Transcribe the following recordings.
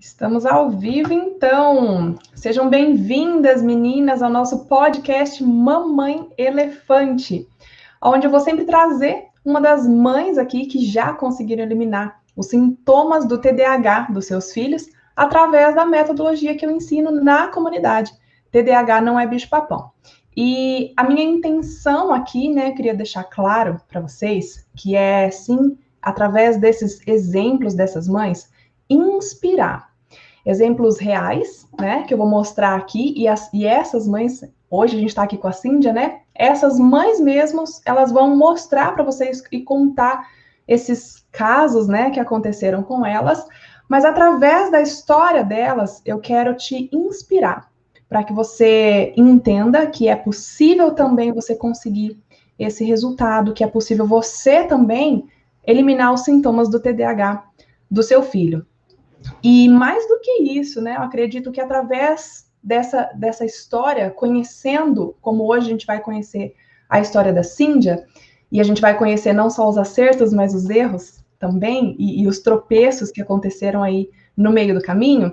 Estamos ao vivo, então. Sejam bem-vindas, meninas, ao nosso podcast Mamãe Elefante, onde eu vou sempre trazer uma das mães aqui que já conseguiram eliminar os sintomas do TDAH dos seus filhos através da metodologia que eu ensino na comunidade. TDAH não é bicho-papão. E a minha intenção aqui, né, eu queria deixar claro para vocês que é, sim, através desses exemplos dessas mães, inspirar. Exemplos reais, né, que eu vou mostrar aqui, e essas mães, hoje a gente está aqui com a Cíndia, né, essas mães mesmos, elas vão mostrar para vocês e contar esses casos, né, que aconteceram com elas, mas através da história delas, eu quero te inspirar, para que você entenda que é possível também você conseguir esse resultado, que é possível você também eliminar os sintomas do TDAH do seu filho. E mais do que isso, né? Eu acredito que através dessa história, conhecendo, como hoje a gente vai conhecer a história da Cíndia, e a gente vai conhecer não só os acertos, mas os erros também, e os tropeços que aconteceram aí no meio do caminho,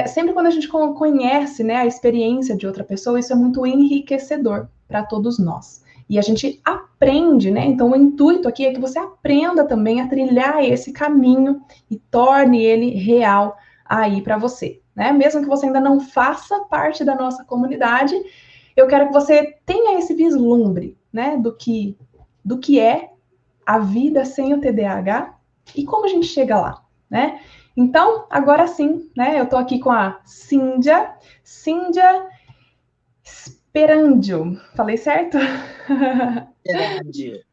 sempre quando a gente conhece, né, a experiência de outra pessoa, isso é muito enriquecedor para todos nós. E a gente aprende, né? Então, o intuito aqui é que você aprenda também a trilhar esse caminho e torne ele real aí para você, né? Mesmo que você ainda não faça parte da nossa comunidade, eu quero que você tenha esse vislumbre, né? Do que é a vida sem o TDAH e como a gente chega lá, né? Então, agora sim, né? Eu tô aqui com a Cíndia Sperandio. Falei certo? Grande.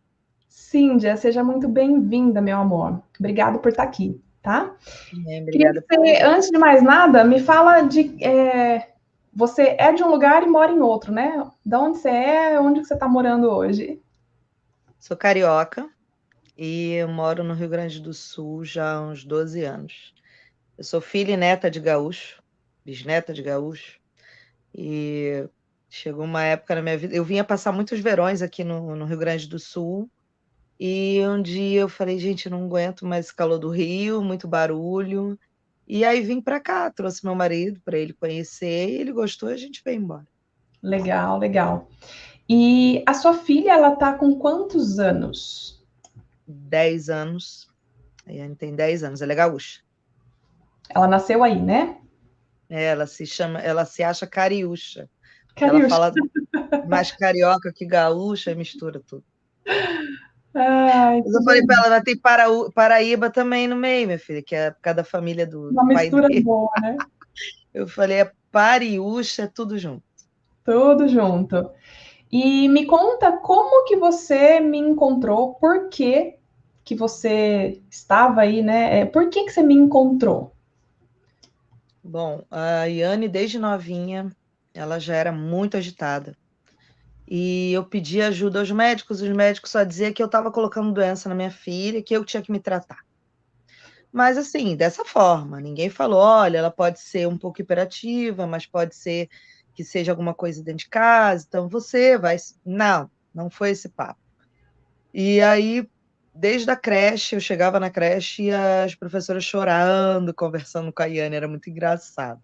Cíndia, seja muito bem-vinda, meu amor. Obrigado por estar aqui, tá? Queria que Obrigada. você, antes de mais nada, me fala de... você é de um lugar e mora em outro, né? De onde você é, onde você está morando hoje? Sou carioca e eu moro no Rio Grande do Sul já há uns 12 anos. Eu sou filha e neta de gaúcho, bisneta de gaúcho, e chegou uma época na minha vida. Eu vinha passar muitos verões aqui no Rio Grande do Sul, e um dia eu falei, gente, eu não aguento mais esse calor do Rio, muito barulho. E aí vim para cá, trouxe meu marido para ele conhecer, e ele gostou e a gente veio embora. Legal, legal. E a sua filha, ela tá com quantos anos? 10 anos. A Yane tem 10 anos, ela é gaúcha. Ela nasceu aí, né? Ela se acha cariúcha. Ela Cariúcha. fala mais carioca que gaúcha e mistura tudo. Ai, Mas que eu falei para delícia. ela, vai ter Paraíba também no meio, minha filha, que é por causa da família Uma do pai mistura dele. boa, né? Eu falei, é Pariúcha, é tudo junto. Tudo junto. E me conta como que você me encontrou, por que você estava aí, né? Por que você me encontrou? Bom, a Yane, desde novinha, ela já era muito agitada. E eu pedi ajuda aos médicos, os médicos só diziam que eu estava colocando doença na minha filha, que eu tinha que me tratar. Mas assim, dessa forma, ninguém falou, olha, ela pode ser um pouco hiperativa, mas pode ser que seja alguma coisa dentro de casa, então você vai. Não, não foi esse papo. E aí, desde a creche, eu chegava na creche e as professoras chorando, conversando com a Iane, era muito engraçado.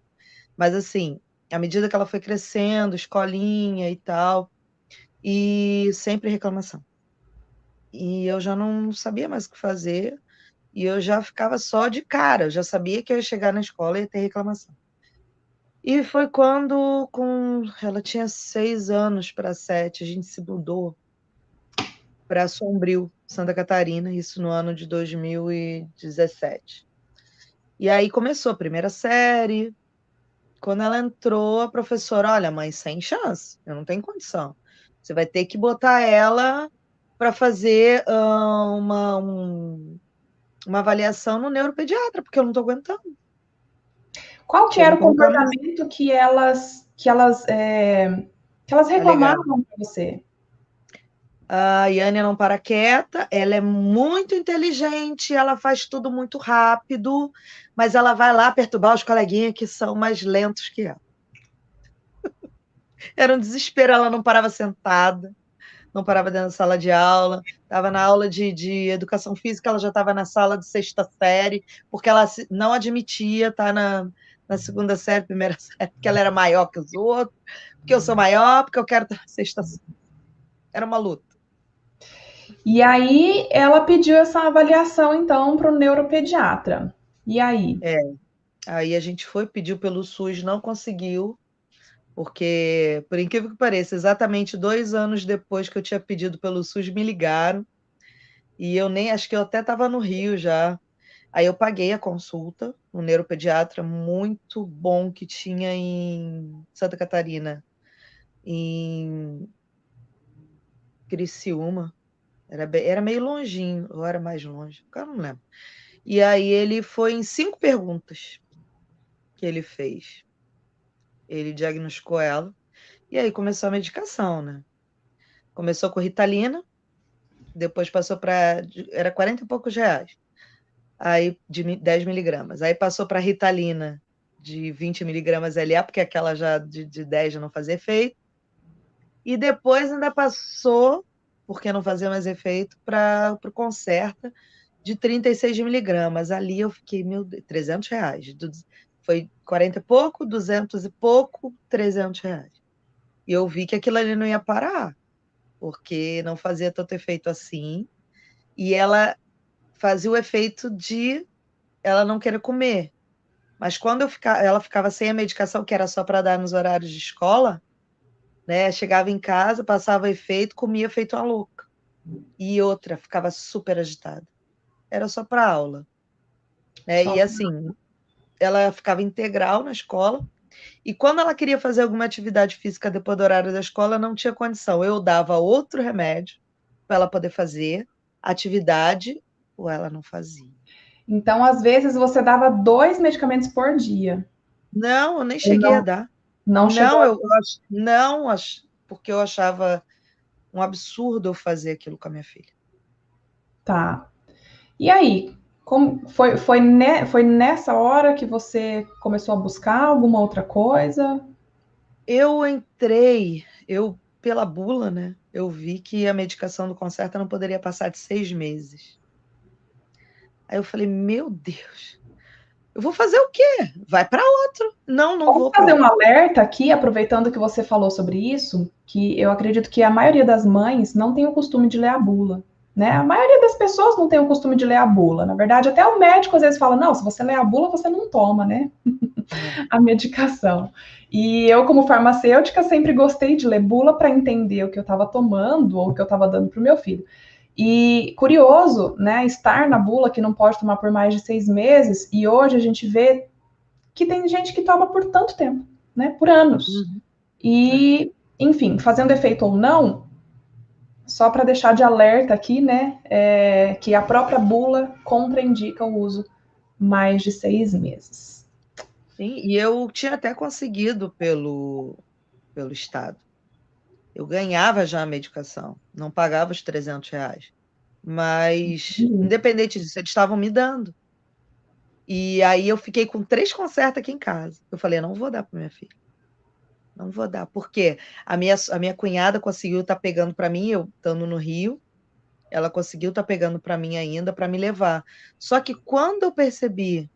Mas assim, à medida que ela foi crescendo, escolinha e tal, e sempre reclamação. E eu já não sabia mais o que fazer. E eu já ficava só de cara, eu já sabia que eu ia chegar na escola e ia ter reclamação. E foi quando, ela tinha 6 anos para 7, a gente se mudou para Sombrio, Santa Catarina, isso no ano de 2017. E aí começou a primeira série. Quando ela entrou, a professora, olha, mãe, sem chance, eu não tenho condição. Você vai ter que botar ela para fazer uma avaliação no neuropediatra, porque eu não estou aguentando. Qual que Que eu era não o tô aguentando. comportamento que elas Tá legal. reclamavam para você? A Yânia não para quieta, ela é muito inteligente, ela faz tudo muito rápido, mas ela vai lá perturbar os coleguinhas que são mais lentos que ela. Era um desespero, ela não parava sentada. não parava dentro da sala de aula, estava na aula de educação física, ela já estava na sala de sexta série, porque ela não admitia estar na segunda série, primeira série, porque ela era maior que os outros, porque eu sou maior, porque eu quero estar na sexta série. Era uma luta. E aí ela pediu essa avaliação, então, para o neuropediatra. E aí? Aí a gente foi, pediu pelo SUS, não conseguiu, porque, por incrível que pareça, exatamente 2 anos depois que eu tinha pedido pelo SUS, me ligaram, e eu nem, acho que eu até estava no Rio já. Aí eu paguei a consulta, um neuropediatra muito bom que tinha em Santa Catarina, em Criciúma. Era meio longinho, ou era mais longe, eu não lembro. E aí ele foi em 5 perguntas que ele fez. Ele diagnosticou ela, e aí começou a medicação, né? Começou com Ritalina, depois passou para... Era 40 e poucos reais. Aí, de 10 miligramas. Aí passou para Ritalina, de 20 miligramas LA, porque aquela já de 10 já não fazia efeito. E depois ainda passou, porque não fazia mais efeito, para o Concerta, de 36 miligramas. Ali eu fiquei, meu Deus, 300 reais. Foi 40 e pouco, 200 e pouco, 300 reais. E eu vi que aquilo ali não ia parar, porque não fazia tanto efeito assim. E ela fazia o efeito de ela não querer comer. Mas quando ela ficava sem a medicação, que era só para dar nos horários de escola, né? Chegava em casa, passava efeito, comia feito uma louca. E outra, ficava super agitada. Era só para aula. Né? Só E assim, ela ficava integral na escola. E quando ela queria fazer alguma atividade física depois do horário da escola, não tinha condição. Eu dava outro remédio para ela poder fazer atividade, ou ela não fazia. Então, às vezes, você dava 2 medicamentos por dia. Não, eu nem Ou cheguei a não, dar. não chegou Não, a... não, porque eu achava um absurdo eu fazer aquilo com a minha filha. Tá. E aí? Como foi nessa hora que você começou a buscar alguma outra coisa? Eu entrei, pela bula, né? Eu vi que a medicação do Concerta não poderia passar de 6 meses. Aí eu falei, meu Deus, eu vou fazer o quê? Vai para outro. Não Vamos vou para fazer um outro. alerta aqui, aproveitando que você falou sobre isso, que eu acredito que a maioria das mães não tem o costume de ler a bula. Né? A maioria das pessoas não tem o costume de ler a bula. Na verdade, até o médico às vezes fala: não, se você ler a bula, você não toma, né? É. A medicação. E eu, como farmacêutica, sempre gostei de ler bula para entender o que eu estava tomando ou o que eu estava dando para o meu filho. E curioso, né, estar na bula que não pode tomar por mais de 6 meses, e hoje a gente vê que tem gente que toma por tanto tempo, né, por anos. Uhum. E, enfim, fazendo efeito ou não, só para deixar de alerta aqui, né, que a própria bula contraindica o uso mais de 6 meses. Sim, e eu tinha até conseguido pelo Estado. Eu ganhava já a medicação, não pagava os 300 reais. Mas, independente disso, eles estavam me dando. E aí eu fiquei com 3 Concerta aqui em casa. Eu falei, não vou dar para minha filha. Não vou dar. Porque a minha cunhada conseguiu estar pegando para mim, eu estando no Rio, ela conseguiu estar pegando para mim ainda, para me levar. Só que quando eu percebi,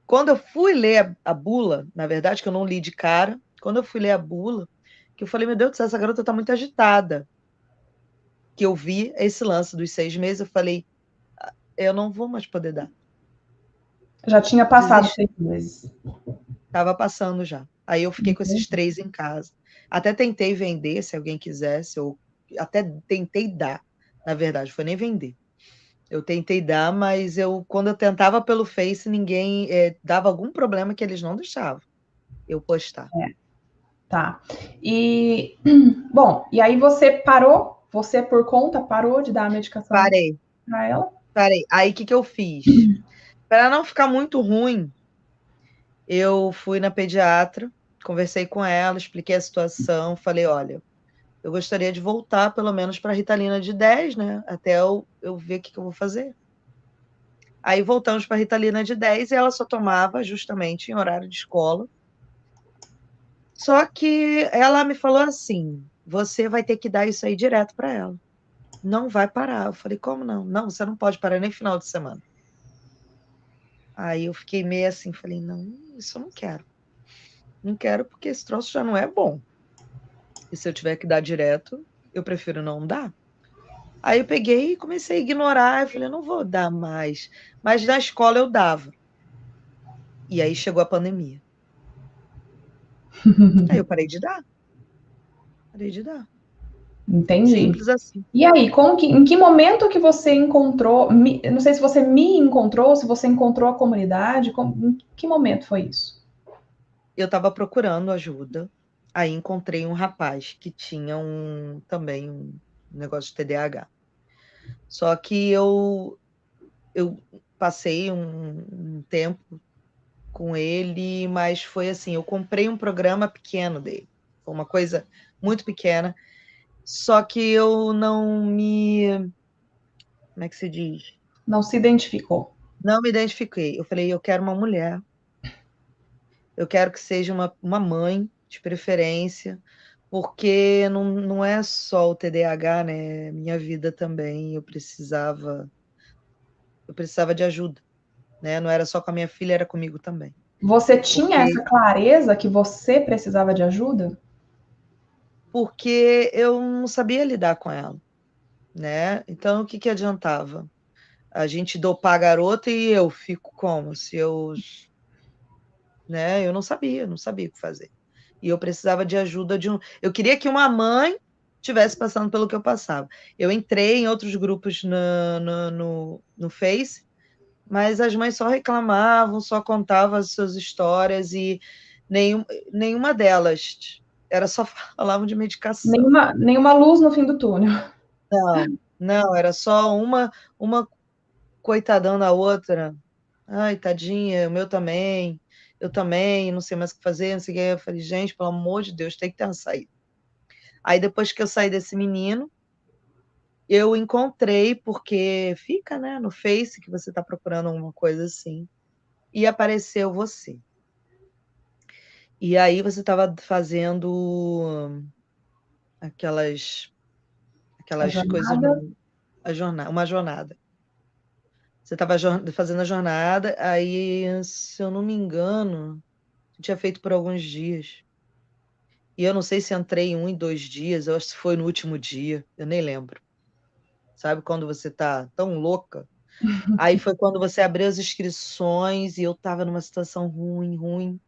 quando eu fui ler a bula, na verdade, que eu não li de cara, quando eu fui ler a bula, que eu falei, meu Deus do céu, essa garota está muito agitada. Que eu vi esse lance dos 6 meses, eu falei, eu não vou mais poder dar. Já tinha passado Desisti. 6 meses. Estava passando já. Aí eu fiquei com esses 3 em casa. Até tentei vender, se alguém quisesse, ou até tentei dar, na verdade, foi nem vender. Eu tentei dar, mas quando eu tentava pelo Face, ninguém dava algum problema que eles não deixavam eu postar. Tá. E, bom, e aí você parou, você por conta parou de dar a medicação Parei, para ela? parei. Aí o que eu fiz? Para não ficar muito ruim, eu fui na pediatra, conversei com ela, expliquei a situação, falei, olha, eu gostaria de voltar pelo menos para a Ritalina de 10, né? Até eu ver o que eu vou fazer. Aí voltamos para a Ritalina de 10 e ela só tomava justamente em horário de escola. Só que ela me falou assim, você vai ter que dar isso aí direto para ela. Não vai parar. Eu falei, como não? Não, você não pode parar nem final de semana. Aí eu fiquei meio assim, falei, não, isso eu não quero. Não quero porque esse troço já não é bom. E se eu tiver que dar direto, eu prefiro não dar. Aí eu peguei e comecei a ignorar. Eu falei, não vou dar mais. Mas na escola eu dava. E aí chegou a pandemia. Aí eu parei de dar. Parei de dar. Entendi. Simples assim. E aí, em que momento que você encontrou, não sei se você me encontrou, se você encontrou a comunidade, em que momento foi isso? Eu estava procurando ajuda. Aí encontrei um rapaz que tinha também um negócio de TDAH. Só que eu passei um tempo com ele, mas foi assim, eu comprei um programa pequeno dele. Foi uma coisa muito pequena. Só que eu não me... Como é que se diz? Não se identificou. Não me identifiquei. Eu falei, eu quero uma mulher. Eu quero que seja uma mãe, de preferência, porque não é só o TDAH, né? Minha vida também, eu precisava de ajuda, né? Não era só com a minha filha, era comigo também. Você tinha essa Porque, clareza que você precisava de ajuda? porque eu não sabia lidar com ela, né? Então, o que que adiantava? A gente dopar a garota e eu fico como? Se eu, né? Eu não sabia o que fazer. E eu precisava de ajuda de um. Eu queria que uma mãe estivesse passando pelo que eu passava. Eu entrei em outros grupos no Face, mas as mães só reclamavam, só contavam as suas histórias e nenhum, nenhuma delas era só falavam de medicação. Nenhuma luz no fim do túnel. Não, não, era só uma coitadão da outra. Ai, tadinha, o meu também. Eu também, não sei mais o que fazer, não sei o que. Eu falei, gente, pelo amor de Deus, tem que ter uma saída. Aí depois que eu saí desse menino, eu encontrei, porque fica, né, no Face que você está procurando alguma coisa assim, e apareceu você. E aí você estava fazendo aquelas, A aquelas coisas jornada. uma jornada. Você estava fazendo a jornada, aí, se eu não me engano, você tinha feito por alguns dias. E eu não sei se entrei em 1 e 2 dias, eu acho que foi no último dia, eu nem lembro. Sabe quando você tá tão louca? Aí foi quando você abriu as inscrições e eu estava numa situação ruim, ruim,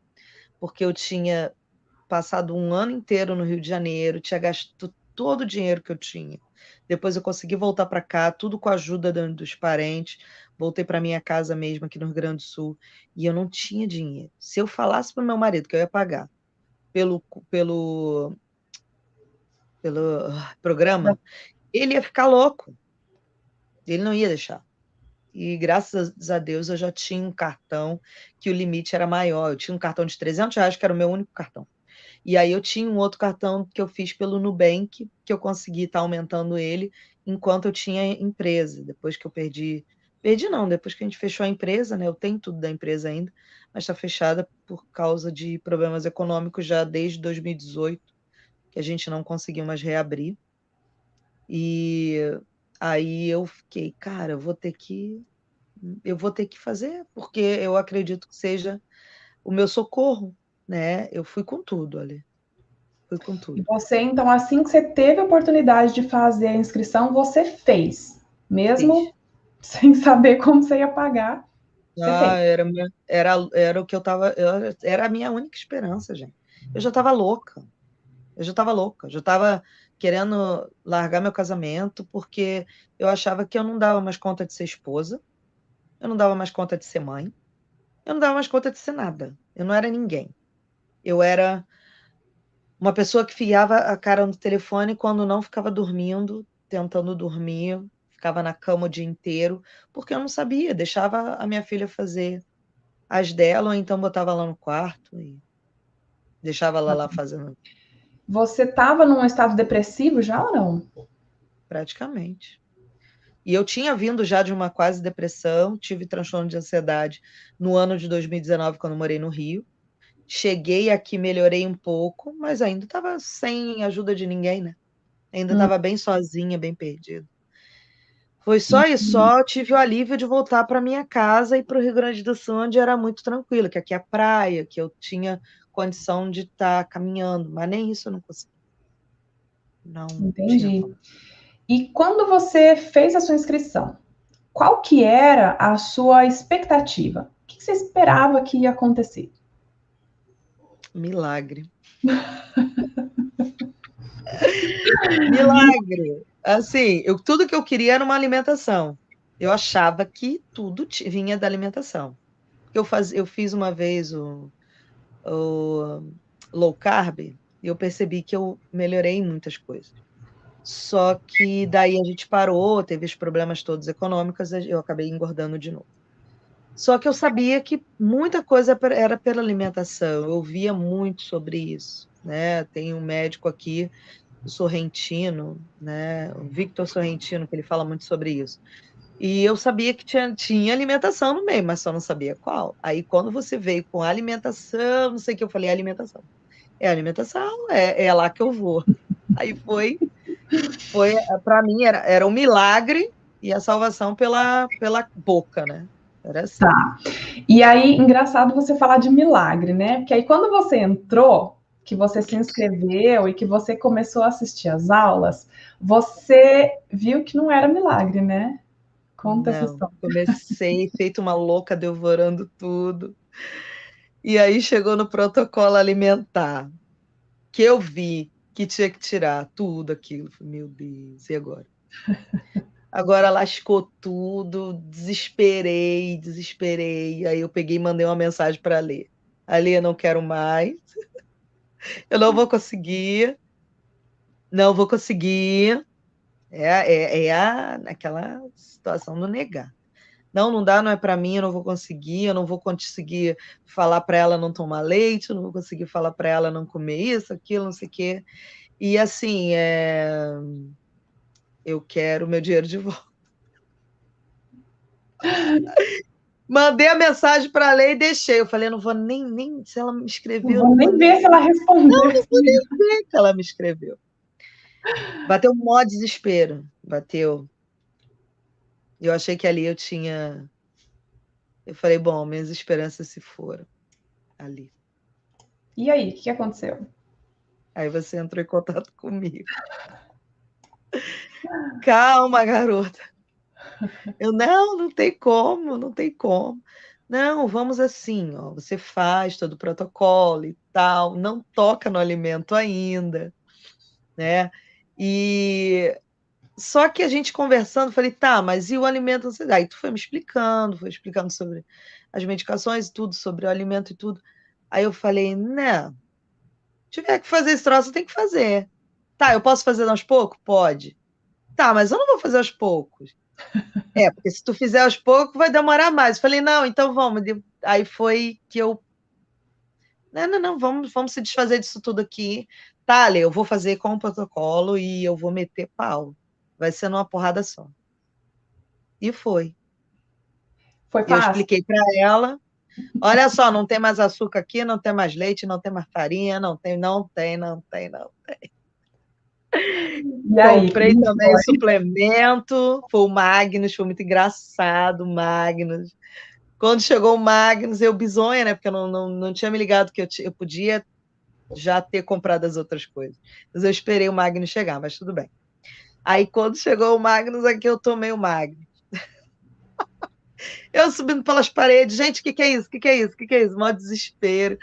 porque eu tinha passado um ano inteiro no Rio de Janeiro, tinha gasto todo o dinheiro que eu tinha. Depois eu consegui voltar para cá, tudo com a ajuda dos parentes. Voltei para minha casa mesmo aqui no Rio Grande do Sul e eu não tinha dinheiro. Se eu falasse para o meu marido que eu ia pagar pelo, pelo, pelo programa, ele ia ficar louco. Ele não ia deixar. E graças a Deus eu já tinha um cartão que o limite era maior. Eu tinha um cartão de R$ 300, que era o meu único cartão. E aí eu tinha um outro cartão que eu fiz pelo Nubank, que eu consegui estar aumentando ele enquanto eu tinha empresa. Depois que eu perdi. Perdi não, depois que a gente fechou a empresa, né? Eu tenho tudo da empresa ainda, mas está fechada por causa de problemas econômicos já desde 2018, que a gente não conseguiu mais reabrir. E aí eu fiquei, cara, eu vou ter que fazer, porque eu acredito que seja o meu socorro, né? Eu fui com tudo ali, fui com E tudo. você, então, assim que você teve a oportunidade de fazer a inscrição, você fez. Fiz. Mesmo sem saber como você ia pagar, você fez. Ah, era o que era a minha única esperança, gente. Eu já estava louca, eu já estava querendo largar meu casamento, porque eu achava que eu não dava mais conta de ser esposa, eu não dava mais conta de ser mãe, eu não dava mais conta de ser nada. Eu não era ninguém. Eu era uma pessoa que fiava a cara no telefone quando não ficava dormindo, tentando dormir, ficava na cama o dia inteiro, porque eu não sabia, deixava a minha filha fazer as dela, ou então botava lá no quarto e deixava ela lá fazendo Você estava num estado depressivo já ou não? praticamente. E eu tinha vindo já de uma quase depressão, tive transtorno de ansiedade no ano de 2019, quando eu morei no Rio. Cheguei aqui, melhorei um pouco, mas ainda estava sem ajuda de ninguém, né? Ainda estava bem sozinha, bem perdida. Foi só isso, só tive o alívio de voltar para minha casa e para o Rio Grande do Sul, onde era muito tranquilo, que aqui é praia, que eu tinha condição de estar caminhando, mas nem isso eu não consegui. Não tinha Entendi. como. E quando você fez a sua inscrição, qual que era a sua expectativa? O que você esperava que ia acontecer? Milagre. Milagre. Assim, tudo que eu queria era uma alimentação. Eu achava que tudo vinha da alimentação. Eu fiz uma vez o low carb e eu percebi que eu melhorei em muitas coisas. Só que daí a gente parou, teve os problemas todos econômicos, eu acabei engordando de novo. Só que eu sabia que muita coisa era pela alimentação, eu ouvia muito sobre isso, né? Tem um médico aqui, o Sorrentino, né? O Victor Sorrentino, que ele fala muito sobre isso. E eu sabia que tinha alimentação no meio, mas só não sabia qual. Aí, quando você veio com alimentação, não sei o que, eu falei, alimentação. É alimentação, é lá que eu vou. Aí foi para mim, era um milagre e a salvação pela boca, né? Era assim. Tá. E aí, engraçado você falar de milagre, né? Porque aí, quando você entrou, que você se inscreveu e que você começou a assistir às aulas, você viu que não era milagre, né? Conta essa Não, história. comecei feito uma louca, devorando tudo. E aí chegou no protocolo alimentar, que eu vi que tinha que tirar tudo aquilo. Falei, meu Deus, e agora? Agora lascou tudo, desesperei. Aí eu peguei e mandei uma mensagem para a Lê. Lê, eu não quero mais, eu não vou conseguir, não vou conseguir. Aquela situação do negar. Não dá, não é para mim, eu não vou conseguir, eu não vou conseguir falar para ela não tomar leite, eu não vou conseguir falar para ela não comer isso, aquilo, não sei o quê. E assim, eu quero meu dinheiro de volta. Mandei a mensagem para a Lei e deixei. Eu falei, não vou nem se ela me escreveu, Não vou nem ver se ela respondeu. Não vou nem ver que ela me escreveu. Bateu um maior desespero, bateu. Eu achei que ali eu tinha... Eu falei, bom, minhas esperanças se foram ali. E aí, o que aconteceu? Aí você entrou em contato comigo. Calma, garota. Eu, não tem como, não tem como. Não, vamos assim, ó, você faz todo o protocolo e tal, não toca no alimento ainda, né? E só que a gente conversando, falei, tá, mas e o alimento? Aí tu foi explicando sobre as medicações e tudo, sobre o alimento e tudo. Aí eu falei, né, tiver que fazer esse troço, tem que fazer. Tá, eu posso fazer aos poucos? Pode. Tá, mas eu não vou fazer aos poucos. Porque se tu fizer aos poucos, vai demorar mais. Eu falei, não, então vamos. Aí foi que eu... Não, vamos se desfazer disso tudo aqui. Tá, Lê, eu vou fazer com o protocolo e eu vou meter pau. Vai ser numa porrada só. E foi. Foi Eu fácil? expliquei para ela, olha só, não tem mais açúcar aqui, não tem mais leite, não tem mais farinha, não tem. E aí, Comprei como também o foi? suplemento, foi o Magnus, foi muito engraçado o Magnus. Quando chegou o Magnus, eu bizonha, né? Porque eu não tinha me ligado que eu podia já ter comprado as outras coisas. Mas eu esperei o Magnus chegar, mas tudo bem. Aí, quando chegou o Magnus, aqui eu tomei o Magnus. Eu subindo pelas paredes, gente, o que é isso? O que é isso? O que é isso? Mó desespero.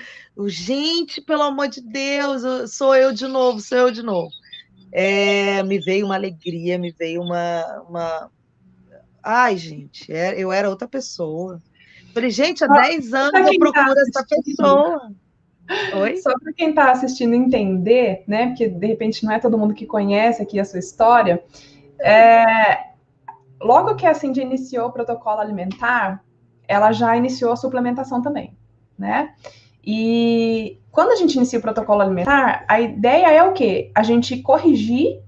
Gente, pelo amor de Deus, sou eu de novo. Me veio uma alegria, me veio uma... Ai, gente, eu era outra pessoa. Falei, gente, há 10 anos eu procuro essa pessoa. Oi? Só para quem está assistindo entender, né? Porque de repente não é todo mundo que conhece aqui a sua história. Logo que a Cindy iniciou o protocolo alimentar, ela já iniciou a suplementação também, né? E quando a gente inicia o protocolo alimentar, a ideia é o quê? A gente corrigir,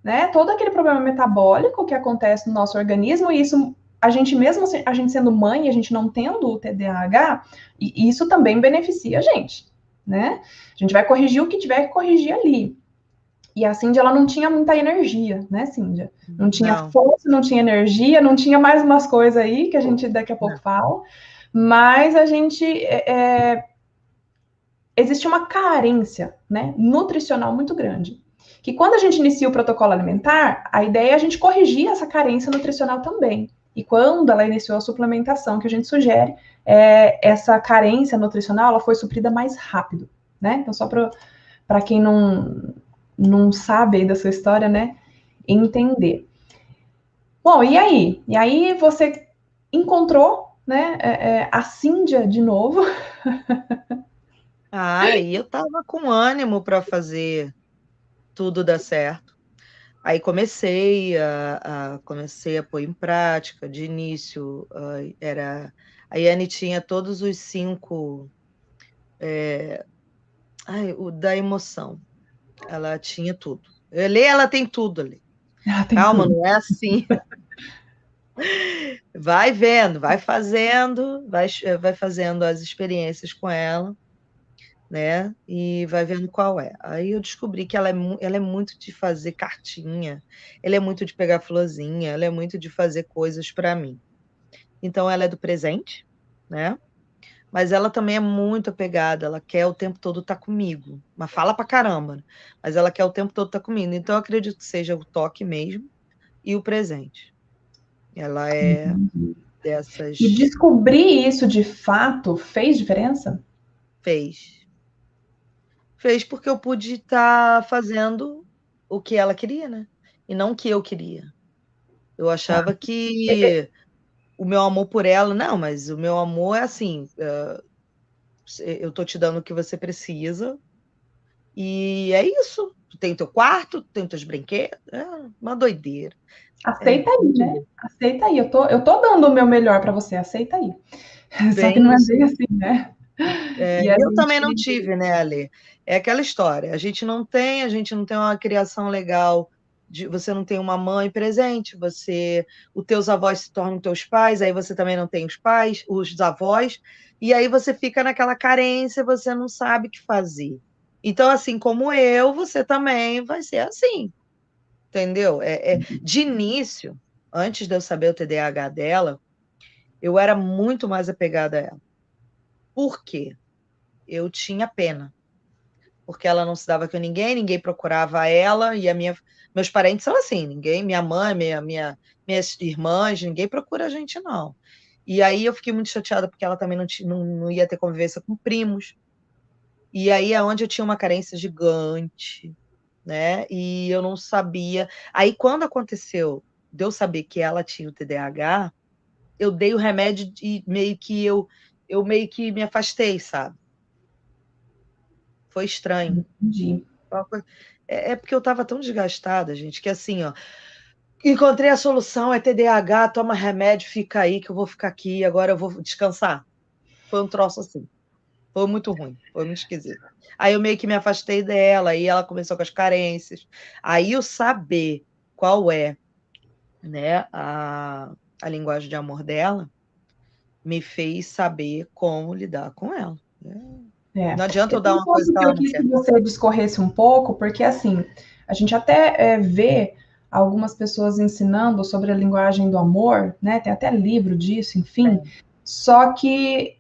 né, todo aquele problema metabólico que acontece no nosso organismo, e isso, a gente mesmo, a gente sendo mãe, a gente não tendo o TDAH, e isso também beneficia a gente, né? A gente vai corrigir o que tiver que corrigir ali. E a Cíndia, ela não tinha muita energia, né, Cíndia? Não tinha força, não tinha energia, não tinha mais umas coisas aí que a gente daqui a pouco fala, mas a gente... existe uma carência, né, nutricional muito grande. Que quando a gente inicia o protocolo alimentar, a ideia é a gente corrigir essa carência nutricional também. E quando ela iniciou a suplementação que a gente sugere, essa carência nutricional ela foi suprida mais rápido, né? Então, só para quem não sabe aí da sua história, né, entender. Bom, e aí? E aí você encontrou, né, a Cíndia de novo. E eu tava com ânimo para fazer tudo dar certo. Aí comecei a pôr em prática. De início, a Yane tinha todos os 5 o da emoção. Ela tinha tudo. Ela tem tudo ali. Calma, tudo. Não é assim. Vai vendo, vai fazendo as experiências com ela, né? E vai vendo qual é. Aí eu descobri que ela é muito de fazer cartinha, ela é muito de pegar florzinha, ela é muito de fazer coisas para mim. Então ela é do presente, né? Mas ela também é muito apegada, ela quer o tempo todo estar comigo. Mas fala pra caramba, mas ela quer o tempo todo estar comigo. Então eu acredito que seja o toque mesmo e o presente. Ela é dessas... E descobrir isso de fato fez diferença? Fez porque eu pude estar fazendo o que ela queria, né? E não o que eu queria. Eu achava que o meu amor por ela... Não, mas o meu amor é assim... eu tô te dando o que você precisa e é isso. Tu tem o teu quarto, tu tem os teus brinquedos. É uma doideira. Aceita aí, né? Bom. Aceita aí. Eu tô dando o meu melhor para você. Aceita aí. Só que não é bem assim, né? Eu também não tive, né, Ale? É aquela história. A gente não tem uma criação legal. Você não tem uma mãe presente, os teus avós se tornam teus pais, aí você também não tem os pais, os avós, e aí você fica naquela carência, você não sabe o que fazer. Então, assim como eu, você também vai ser assim, entendeu? De início, antes de eu saber o TDAH dela, eu era muito mais apegada a ela. Por quê? Eu tinha pena, porque ela não se dava com ninguém procurava ela, e meus parentes são assim, minha mãe, minhas irmãs, ninguém procura a gente, não. E aí eu fiquei muito chateada, porque ela também não ia ter convivência com primos, e aí é onde eu tinha uma carência gigante, né, e eu não sabia. Aí quando aconteceu de eu saber que ela tinha o TDAH, eu dei o remédio e eu meio que me afastei, sabe? Foi estranho. Entendi. Porque eu estava tão desgastada, gente, que assim, ó, encontrei a solução, é TDAH, toma remédio, fica aí, que eu vou ficar aqui, agora eu vou descansar. Foi um troço assim. Foi muito ruim, foi muito esquisito. Aí eu meio que me afastei dela, aí ela começou com as carências. Aí eu saber qual é, né, a linguagem de amor dela, me fez saber como lidar com ela. Não adianta eu dar uma coisa que ela não quer. Eu quis que você discorresse um pouco, porque assim, a gente até vê algumas pessoas ensinando sobre a linguagem do amor, né? Tem até livro disso, enfim. Só que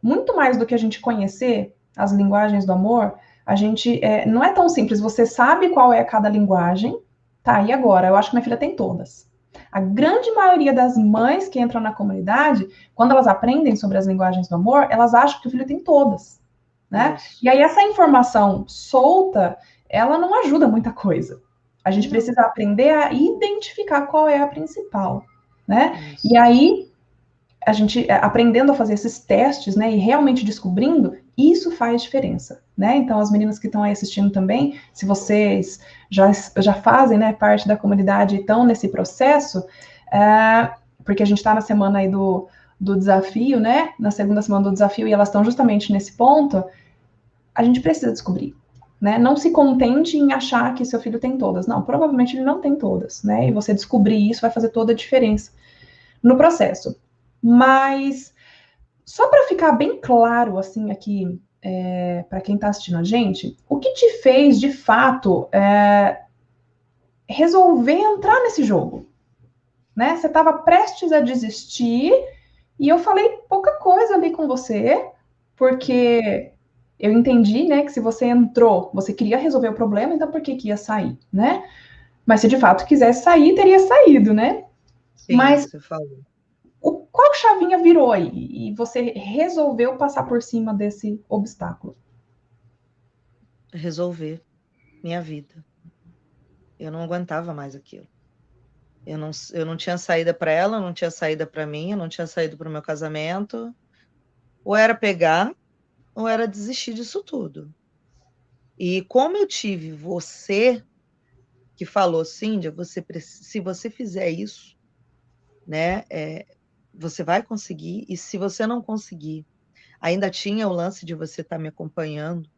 muito mais do que a gente conhecer as linguagens do amor, a gente não é tão simples. Você sabe qual é cada linguagem, tá? E agora? Eu acho que minha filha tem todas. A grande maioria das mães que entram na comunidade, quando elas aprendem sobre as linguagens do amor, elas acham que o filho tem todas, né? Isso. E aí essa informação solta, ela não ajuda muita coisa. A gente precisa aprender a identificar qual é a principal, né? Isso. E aí a gente aprendendo a fazer esses testes, né, e realmente descobrindo, isso faz diferença, né? Então, as meninas que estão aí assistindo também, se vocês já fazem, né, parte da comunidade e estão nesse processo, porque a gente está na semana aí do desafio, né? Na segunda semana do desafio, e elas estão justamente nesse ponto, a gente precisa descobrir, né? Não se contente em achar que seu filho tem todas. Não, provavelmente ele não tem todas, né? E você descobrir isso vai fazer toda a diferença no processo. Mas, só para ficar bem claro, assim, aqui, para quem está assistindo a gente, o que te fez, de fato, resolver entrar nesse jogo? Né? Você estava prestes a desistir e eu falei pouca coisa ali com você, porque eu entendi, né, que se você entrou, você queria resolver o problema, então por que que ia sair, né? Mas se de fato quisesse sair, teria saído, né? Sim, Mas você falou. qual chavinha virou aí e você resolveu passar por cima desse obstáculo? Resolver minha vida. Eu não aguentava mais aquilo. Eu não tinha saída para ela, eu não tinha saída para mim, eu não tinha saído para o meu casamento. Ou era pegar, ou era desistir disso tudo. E como eu tive você que falou, Cíndia, se você fizer isso, né, você vai conseguir. E se você não conseguir, ainda tinha o lance de você estar me acompanhando.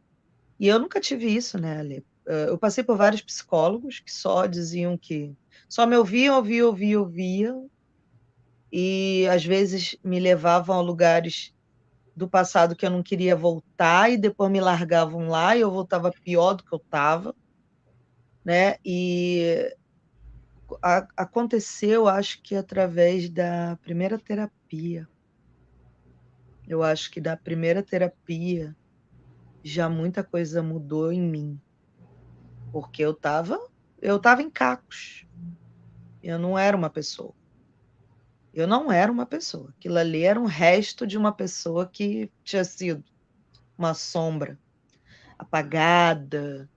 E eu nunca tive isso, né, Ale? Eu passei por vários psicólogos que só diziam que só me ouviam, e às vezes me levavam a lugares do passado que eu não queria voltar, e depois me largavam lá e eu voltava pior do que eu estava, né? E aconteceu, acho que através da primeira terapia. Eu acho que da primeira terapia já muita coisa mudou em mim, porque eu estava em cacos. Eu não era uma pessoa. Eu não era uma pessoa. Aquilo ali era um resto de uma pessoa que tinha sido uma sombra apagada.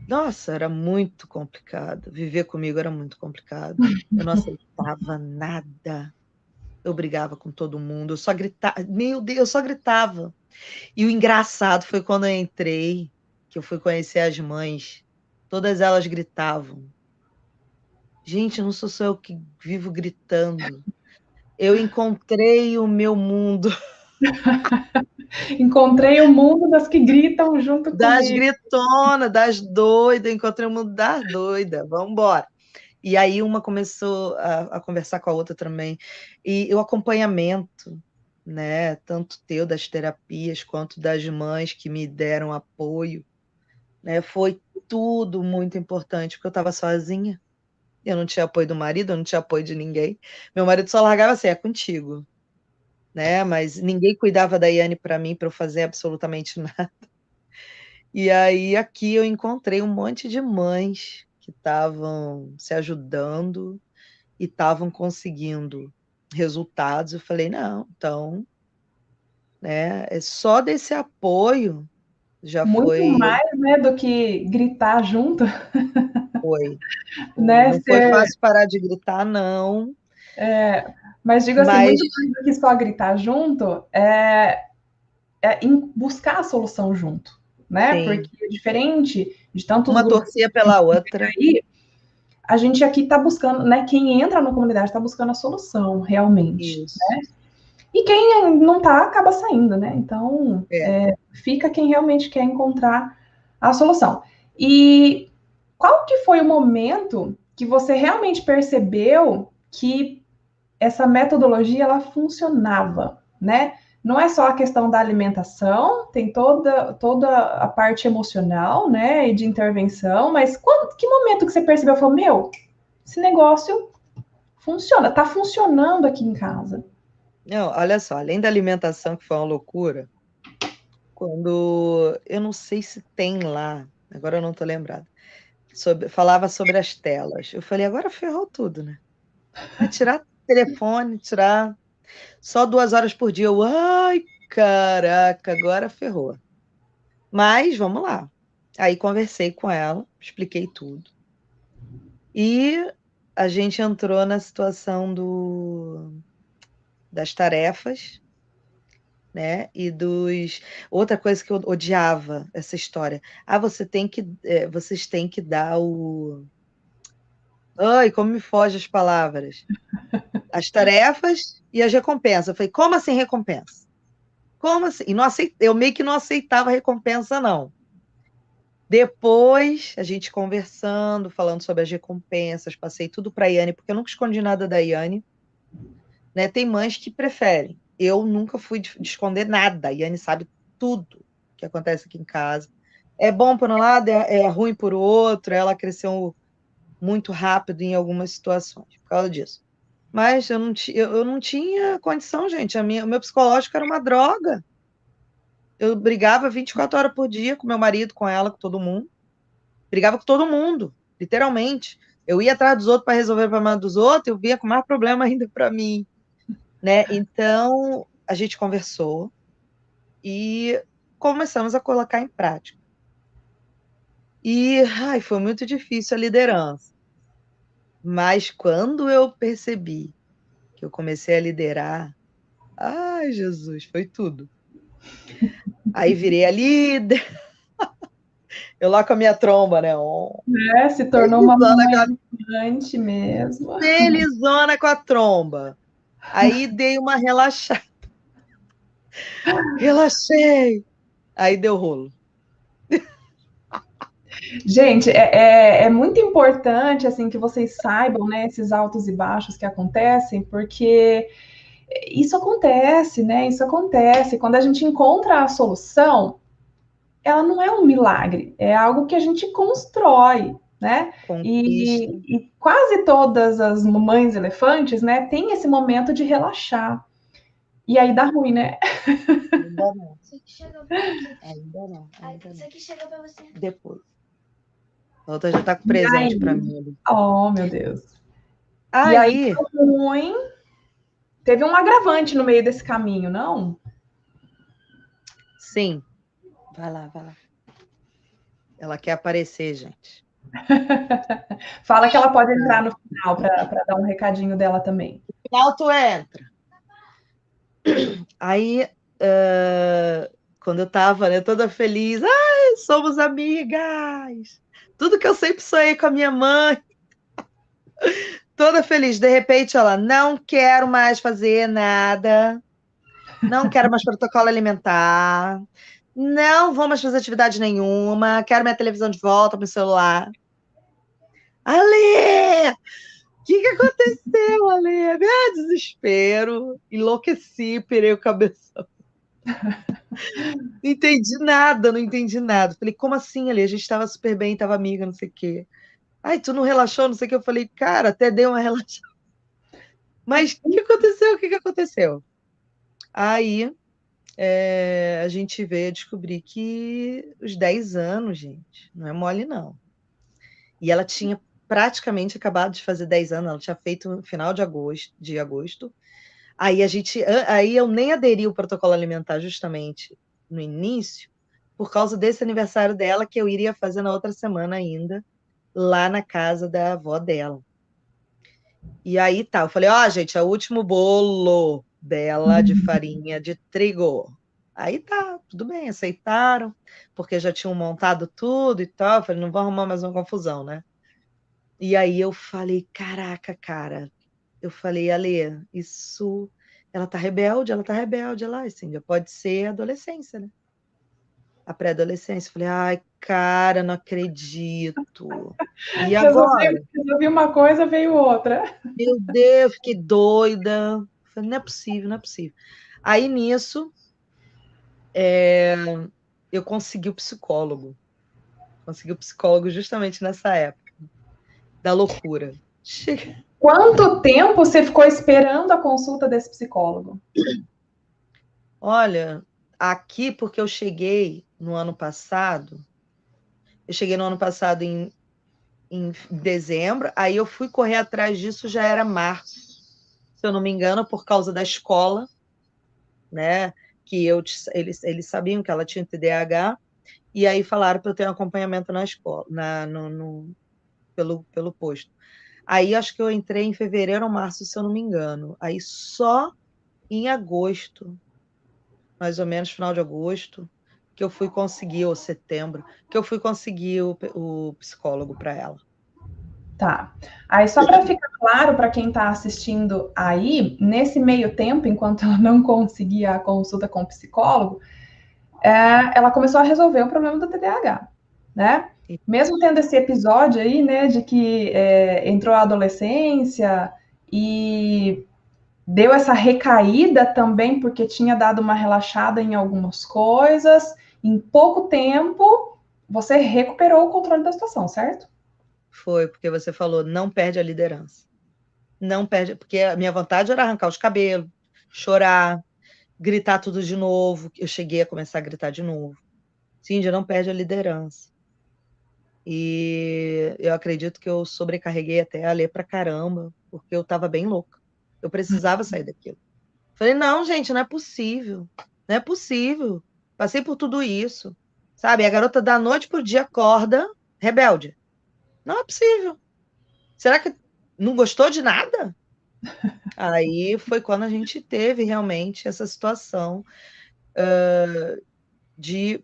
Nossa, era muito complicado. Viver comigo era muito complicado. Eu não aceitava nada. Eu brigava com todo mundo. Eu só gritava. Meu Deus, eu só gritava. E o engraçado foi quando eu entrei, que eu fui conhecer as mães. Todas elas gritavam. Gente, não sou só eu que vivo gritando. Eu encontrei o meu mundo. Encontrei o mundo das que gritam junto Das comigo. gritonas, das doidas, encontrei o mundo das doidas, vamos embora. E aí uma começou a conversar com a outra também. E o acompanhamento, né, tanto teu das terapias, quanto das mães que me deram apoio, né, foi tudo muito importante, porque eu estava sozinha, eu não tinha apoio do marido, eu não tinha apoio de ninguém. Meu marido só largava assim, é contigo, né, mas ninguém cuidava da Iane para mim, para eu fazer absolutamente nada. E aí aqui eu encontrei um monte de mães que estavam se ajudando e estavam conseguindo resultados. Eu falei: "Não, então, né, é só desse apoio já Muito foi mais, né, do que gritar junto, foi. né? Não foi fácil parar de gritar não, Mas digo assim, mas muito mais do que só gritar junto, em buscar a solução junto, né? sim, Porque diferente de tantos uma grupos torcia pela outra. aí, a gente aqui está buscando, né? Quem entra na comunidade está buscando a solução realmente. Isso, E quem não está acaba saindo, né? Então, é. fica quem realmente quer encontrar a solução. E qual que foi o momento que você realmente percebeu que essa metodologia ela funcionava, né? Não é só a questão da alimentação, tem toda a parte emocional, né, e de intervenção, mas que momento que você percebeu, falou, meu, esse negócio funciona, tá funcionando aqui em casa. Não, olha só, além da alimentação que foi uma loucura, quando eu não sei se tem lá, agora eu não estou lembrada, falava sobre as telas. Eu falei: "Agora ferrou tudo, né". Vai tirar telefone, tirar só 2 horas por dia. Eu: "Ai, caraca, agora ferrou". Mas vamos lá. Aí conversei com ela, expliquei tudo. E a gente entrou na situação das tarefas, né, e dos outra coisa que eu odiava essa história: "Ah, vocês têm que dar o" ai, como me foge as palavras. As tarefas e as recompensas. Eu falei: "Como assim recompensa? Como assim?" E não eu meio que não aceitava recompensa não. Depois, a gente conversando, falando sobre as recompensas, passei tudo pra Iane, porque eu nunca escondi nada da Iane, né, tem mães que preferem. Eu nunca fui de esconder nada, a Iane sabe tudo que acontece aqui em casa. É bom por um lado, é ruim por outro. Ela cresceu muito rápido em algumas situações por causa disso. Mas eu não tinha condição, gente. O meu psicológico era uma droga. Eu brigava 24 horas por dia com meu marido, com ela, com todo mundo. Brigava com todo mundo, literalmente. Eu ia atrás dos outros para resolver o problema dos outros, eu via com mais problema ainda para mim, né? Então, a gente conversou e começamos a colocar em prática. E foi muito difícil a liderança. Mas quando eu percebi que eu comecei a liderar, ai, Jesus, foi tudo. Aí virei a líder. Eu lá com a minha tromba, né? Se tornou uma mãe gigante mesmo. Felizona com a tromba. Aí dei uma relaxada. Relaxei. Aí deu rolo. Gente, é muito importante assim que vocês saibam, né, esses altos e baixos que acontecem, porque isso acontece, né? Isso acontece. Quando a gente encontra a solução, ela não é um milagre, é algo que a gente constrói, né? E quase todas as mamães elefantes, né, têm esse momento de relaxar. E aí dá ruim, né? Ainda não. Isso aqui chegou pra você. Ainda não. Isso aqui chegou pra você. Depois. A outra já tá com presente para mim. Oh, meu Deus. Aí... E aí, ruim. Teve um agravante no meio desse caminho, não? Sim. Vai lá, vai lá. Ela quer aparecer, gente. Fala que ela pode entrar no final para dar um recadinho dela também. No final tu entra. Aí, quando eu tava, né, toda feliz, somos amigas. Tudo que eu sempre sonhei com a minha mãe. Toda feliz. De repente, ela, não quero mais fazer nada. Não quero mais protocolo alimentar. Não vou mais fazer atividade nenhuma. Quero minha televisão de volta pro celular. Ale! O que aconteceu, Ale? Desespero. Enlouqueci, pirei o cabeção. Não entendi nada, não entendi nada. Falei, como assim, Ale? A gente estava super bem, estava amiga, não sei o quê. Ai, tu não relaxou, não sei o que. Eu falei, cara, até deu uma relaxada. Mas o que aconteceu? O que aconteceu? Aí a gente veio descobrir que os 10 anos, gente, não é mole, não. E ela tinha praticamente acabado de fazer 10 anos, ela tinha feito no final de agosto. Aí eu nem aderi ao protocolo alimentar justamente no início, por causa desse aniversário dela, que eu iria fazer na outra semana ainda, lá na casa da avó dela. E aí tá, eu falei, gente, é o último bolo dela de farinha de trigo. Aí tá, tudo bem, aceitaram, porque já tinham montado tudo e tal. Eu falei, não vou arrumar mais uma confusão, né? E aí eu falei, caraca, cara. Eu falei, Ale, isso... Ela tá rebelde. Ela, assim, já pode ser adolescência, né? A pré-adolescência. Eu falei, ai, cara, não acredito. E agora? Resolvi uma coisa, veio outra. Meu Deus, fiquei doida. Eu falei, não é possível, não é possível. Aí, nisso, eu consegui o psicólogo. Consegui o psicólogo justamente nessa época da loucura. Quanto tempo você ficou esperando a consulta desse psicólogo? Olha, aqui, porque eu cheguei no ano passado em dezembro, aí eu fui correr atrás disso, já era março, se eu não me engano, por causa da escola, né? Que eles sabiam que ela tinha TDAH, e aí falaram para eu ter um acompanhamento na escola, pelo posto. Aí acho que eu entrei em fevereiro ou março, se eu não me engano. Aí só em agosto, mais ou menos, final de agosto, que eu fui conseguir, ou setembro, que eu fui conseguir o psicólogo para ela. Tá. Aí, só para ficar claro para quem está assistindo aí, nesse meio tempo, enquanto ela não conseguia a consulta com o psicólogo, ela começou a resolver o problema do TDAH, né? Mesmo tendo esse episódio aí, né, de que entrou a adolescência e deu essa recaída também porque tinha dado uma relaxada em algumas coisas. Em pouco tempo, você recuperou o controle da situação, certo? Foi, porque você falou, não perde a liderança. Não perde, porque a minha vontade era arrancar os cabelos, chorar, gritar tudo de novo. Eu cheguei a começar a gritar de novo. Cíndia, não perde a liderança. E eu acredito que eu sobrecarreguei até a Lê pra caramba, porque eu tava bem louca. Eu precisava sair daquilo. Falei, não, gente, não é possível. Não é possível. Passei por tudo isso. Sabe? A garota da noite pro dia acorda rebelde. Não é possível. Será que não gostou de nada? Aí foi quando a gente teve realmente essa situação de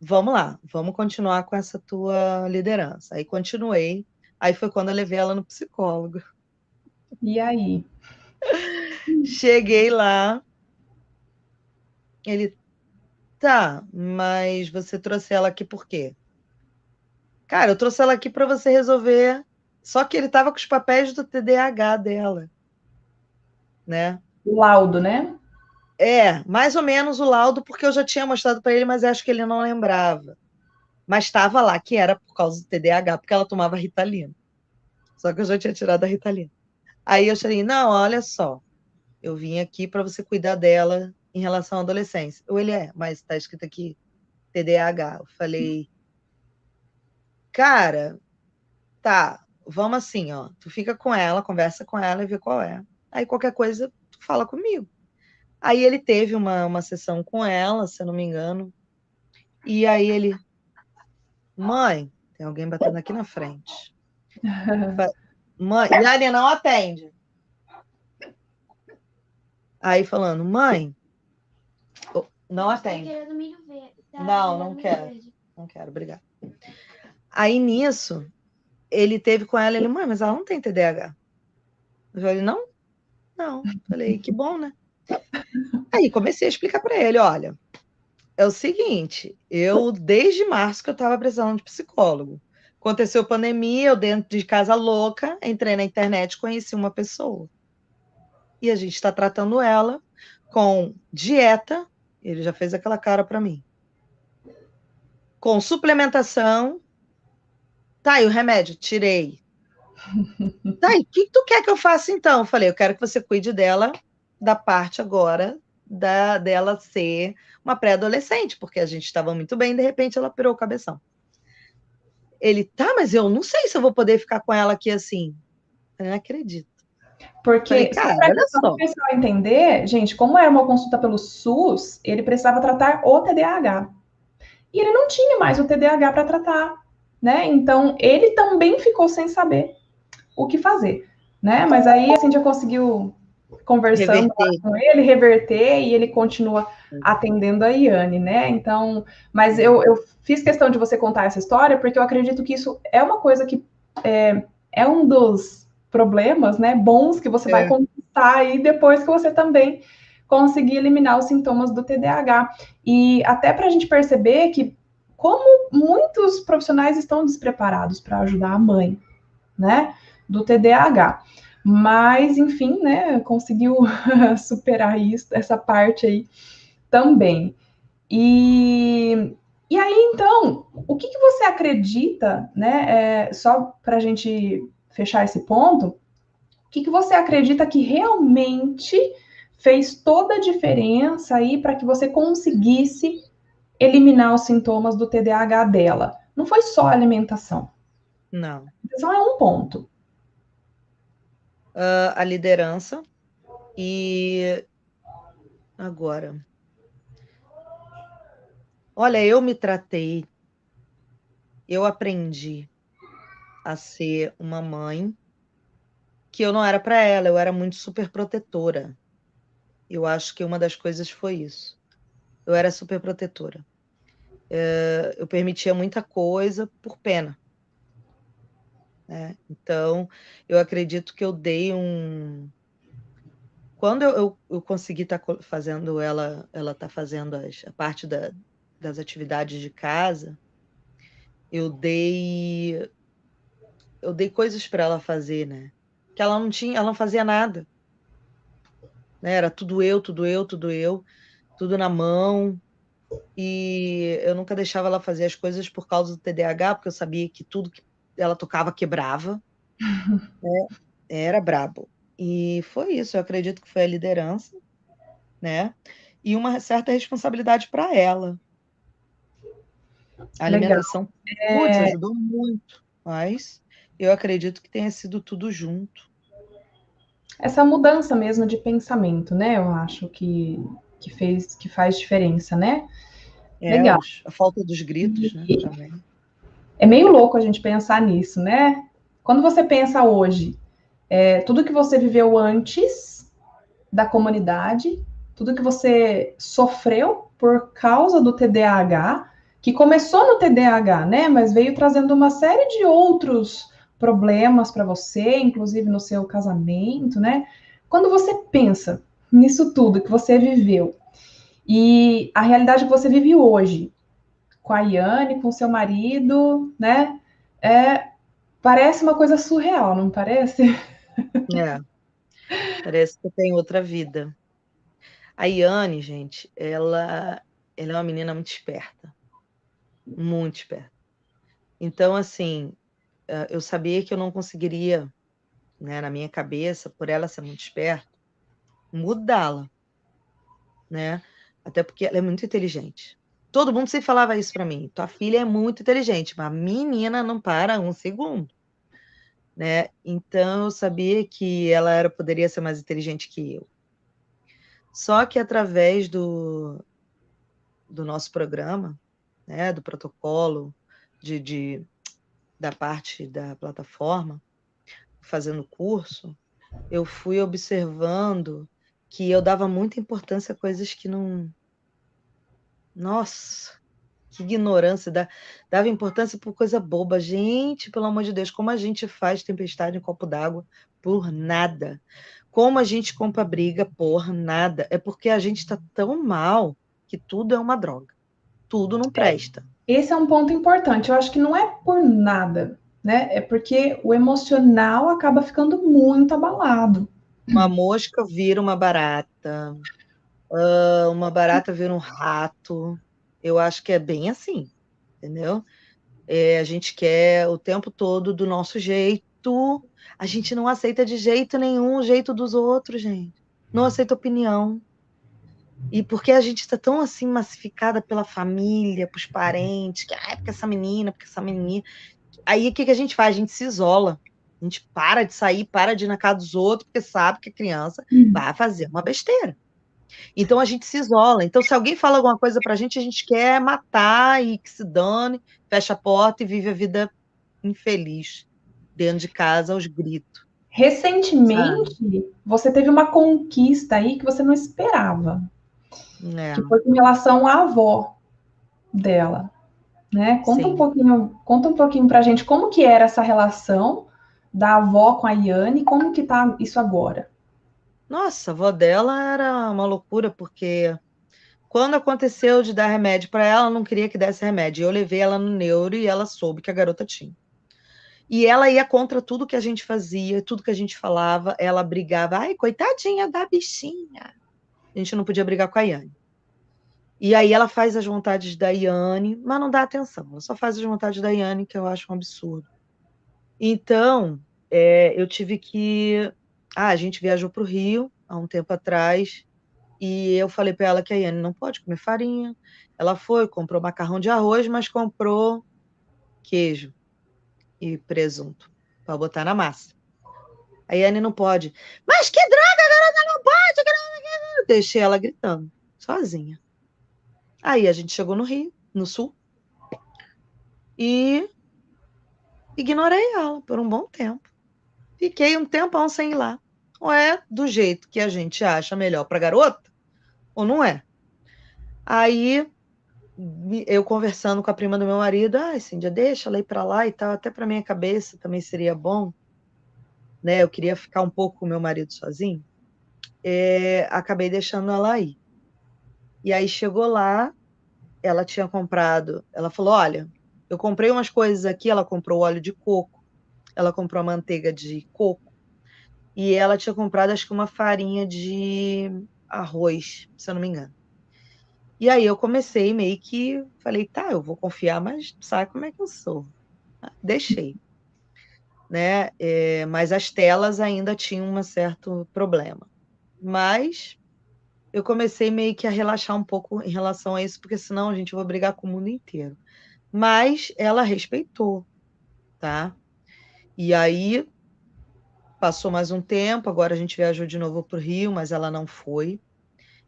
vamos lá, vamos continuar com essa tua liderança. Aí continuei. Aí foi quando eu levei ela no psicólogo. E aí? Cheguei lá, ele, tá, mas você trouxe ela aqui por quê? Cara, eu trouxe ela aqui para você resolver. Só que ele tava com os papéis do TDAH dela, né? O laudo, né? Mais ou menos o laudo, porque eu já tinha mostrado para ele, mas acho que ele não lembrava. Mas estava lá que era por causa do TDAH, porque ela tomava Ritalina. Só que eu já tinha tirado a Ritalina. Aí eu falei, não, olha só, eu vim aqui para você cuidar dela em relação à adolescência. Ou ele mas está escrito aqui TDAH. Eu falei, cara, tá, vamos assim, ó, tu fica com ela, conversa com ela e vê qual é. Aí qualquer coisa, tu fala comigo. Aí ele teve uma sessão com ela, se eu não me engano, e aí ele, mãe, tem alguém batendo aqui na frente. Mãe, e a Aline não atende. Aí falando, mãe, não atende. Não, não quero. Não quero, obrigada. Aí nisso, ele teve com ela, ele, mãe, mas ela não tem TDAH. Eu falei, não? Não. Falei, que bom, né? Aí comecei a explicar para ele, olha, é o seguinte, eu desde março que eu estava precisando de psicólogo. Aconteceu pandemia, eu dentro de casa louca, entrei na internet, conheci uma pessoa. E a gente está tratando ela com dieta, ele já fez aquela cara para mim, com suplementação. Tá, e o remédio? Tirei. Tá, e o que tu quer que eu faça então? Eu falei, eu quero que você cuide dela, da parte agora dela ser uma pré-adolescente, porque a gente estava muito bem, de repente ela pirou o cabeção. Ele, tá, mas eu não sei se eu vou poder ficar com ela aqui assim. Eu não acredito. Falei, Porque, só cara, para olha o só. pessoal entender, gente, como era uma consulta pelo SUS, ele precisava tratar o TDAH. E ele não tinha mais o TDAH para tratar, né? Então, ele também ficou sem saber o que fazer, né? Mas aí a gente já conseguiu, conversando lá Reverter. com ele, reverter e ele continua atendendo a Iane, né? Então, mas eu fiz questão de você contar essa história porque eu acredito que isso é uma coisa que é um dos problemas, né, bons que você vai conquistar aí depois que você também conseguir eliminar os sintomas do TDAH. E até para a gente perceber que como muitos profissionais estão despreparados para ajudar a mãe, né, do TDAH. Mas, enfim, né, conseguiu superar isso, essa parte aí também. E aí, então, o que você acredita, né, só para a gente fechar esse ponto, o que você acredita que realmente fez toda a diferença aí para que você conseguisse eliminar os sintomas do TDAH dela? Não foi só a alimentação. Não. Só é um ponto. A liderança e agora. Olha, eu me tratei, eu aprendi a ser uma mãe que eu não era para ela, eu era muito super protetora. Eu acho que uma das coisas foi isso. Eu era super protetora. Eu permitia muita coisa por pena, né? Então, eu acredito que eu dei quando eu consegui estar fazendo ela tá fazendo a parte das atividades de casa, eu dei coisas para ela fazer, né? Que ela não fazia nada. né? Era tudo eu, tudo eu, tudo eu, tudo na mão. E eu nunca deixava ela fazer as coisas por causa do TDAH, porque eu sabia que tudo que ela tocava quebrava, né? Era brabo. E foi isso, eu acredito que foi a liderança, né? E uma certa responsabilidade para ela. A Legal. alimentação, putz, ajudou muito, mas eu acredito que tenha sido tudo junto. Essa mudança mesmo de pensamento, né? Eu acho que faz diferença, né? Legal. A falta dos gritos, né, também. É meio louco a gente pensar nisso, né? Quando você pensa hoje, tudo que você viveu antes da comunidade, tudo que você sofreu por causa do TDAH, que começou no TDAH, né? Mas veio trazendo uma série de outros problemas para você, inclusive no seu casamento, né? Quando você pensa nisso tudo que você viveu e a realidade que você vive hoje, com a Yane, com seu marido, né? Parece uma coisa surreal, não parece? É, parece que tem outra vida. A Iane, gente, ela é uma menina muito esperta, muito esperta. Então, assim, eu sabia que eu não conseguiria, né, na minha cabeça, por ela ser muito esperta, mudá-la, né? Até porque ela é muito inteligente. Todo mundo sempre falava isso para mim. Tua filha é muito inteligente, mas a menina não para um segundo, né? Então eu sabia que ela poderia ser mais inteligente que eu. Só que através do nosso programa, né, do protocolo, da parte da plataforma, fazendo curso, eu fui observando que eu dava muita importância a coisas que não. Nossa, que ignorância! Dava importância por coisa boba. Gente, pelo amor de Deus, como a gente faz tempestade em copo d'água por nada? Como a gente compra briga por nada? É porque a gente está tão mal que tudo é uma droga. Tudo não presta. Esse é um ponto importante. Eu acho que não é por nada, né? É porque o emocional acaba ficando muito abalado. Uma mosca vira uma barata vira um rato. Eu acho que é bem assim, entendeu? A gente quer o tempo todo do nosso jeito. A gente não aceita de jeito nenhum o jeito dos outros, gente. Não aceita opinião. E porque a gente está tão assim massificada pela família, pelos parentes, que porque essa menina, porque essa menina. Aí o que a gente faz? A gente se isola. A gente para de sair, para de ir na casa dos outros, porque sabe que a criança vai fazer uma besteira. Então a gente se isola. Então, se alguém fala alguma coisa pra gente, a gente quer matar e que se dane, fecha a porta e vive a vida infeliz dentro de casa aos gritos, sabe? Recentemente, você teve uma conquista aí que você não esperava, É, que foi com relação à avó dela, né? sim. Conta um pouquinho pra gente como que era essa relação da avó com a Yane, como que tá isso agora? Nossa, a avó dela era uma loucura, porque quando aconteceu de dar remédio para ela, ela não queria que desse remédio. Eu levei ela no neuro e ela soube que a garota tinha. E ela ia contra tudo que a gente fazia, tudo que a gente falava, ela brigava. Ai, coitadinha da bichinha. A gente não podia brigar com a Yane. E aí ela faz as vontades da Yane, mas não dá atenção. Ela só faz as vontades da Yane, que eu acho um absurdo. Então, eu tive que. A gente viajou para o Rio há um tempo atrás e eu falei para ela que a Yane não pode comer farinha. Ela foi, comprou macarrão de arroz, mas comprou queijo e presunto para botar na massa. A Yane não pode. Mas que droga, a garota não pode! Deixei ela gritando, sozinha. Aí a gente chegou no Rio, no Sul, e ignorei ela por um bom tempo. Fiquei um tempão sem ir lá. Ou é do jeito que a gente acha melhor para garota, ou não é. Aí eu conversando com a prima do meu marido, Cíndia, deixa ela ir para lá e tal, até para minha cabeça também seria bom, né? Eu queria ficar um pouco com meu marido sozinho. Acabei deixando ela ir. E aí chegou lá, ela tinha comprado, ela falou, olha, eu comprei umas coisas aqui, ela comprou óleo de coco, ela comprou a manteiga de coco, e ela tinha comprado, acho que uma farinha de arroz, se eu não me engano. E aí eu comecei meio que, falei, tá, eu vou confiar, mas sabe como é que eu sou? Deixei, né? Mas as telas ainda tinham um certo problema. Mas eu comecei meio que a relaxar um pouco em relação a isso, porque senão a gente vai brigar com o mundo inteiro. Mas ela respeitou, tá? E aí passou mais um tempo, agora a gente viajou de novo para o Rio, mas ela não foi.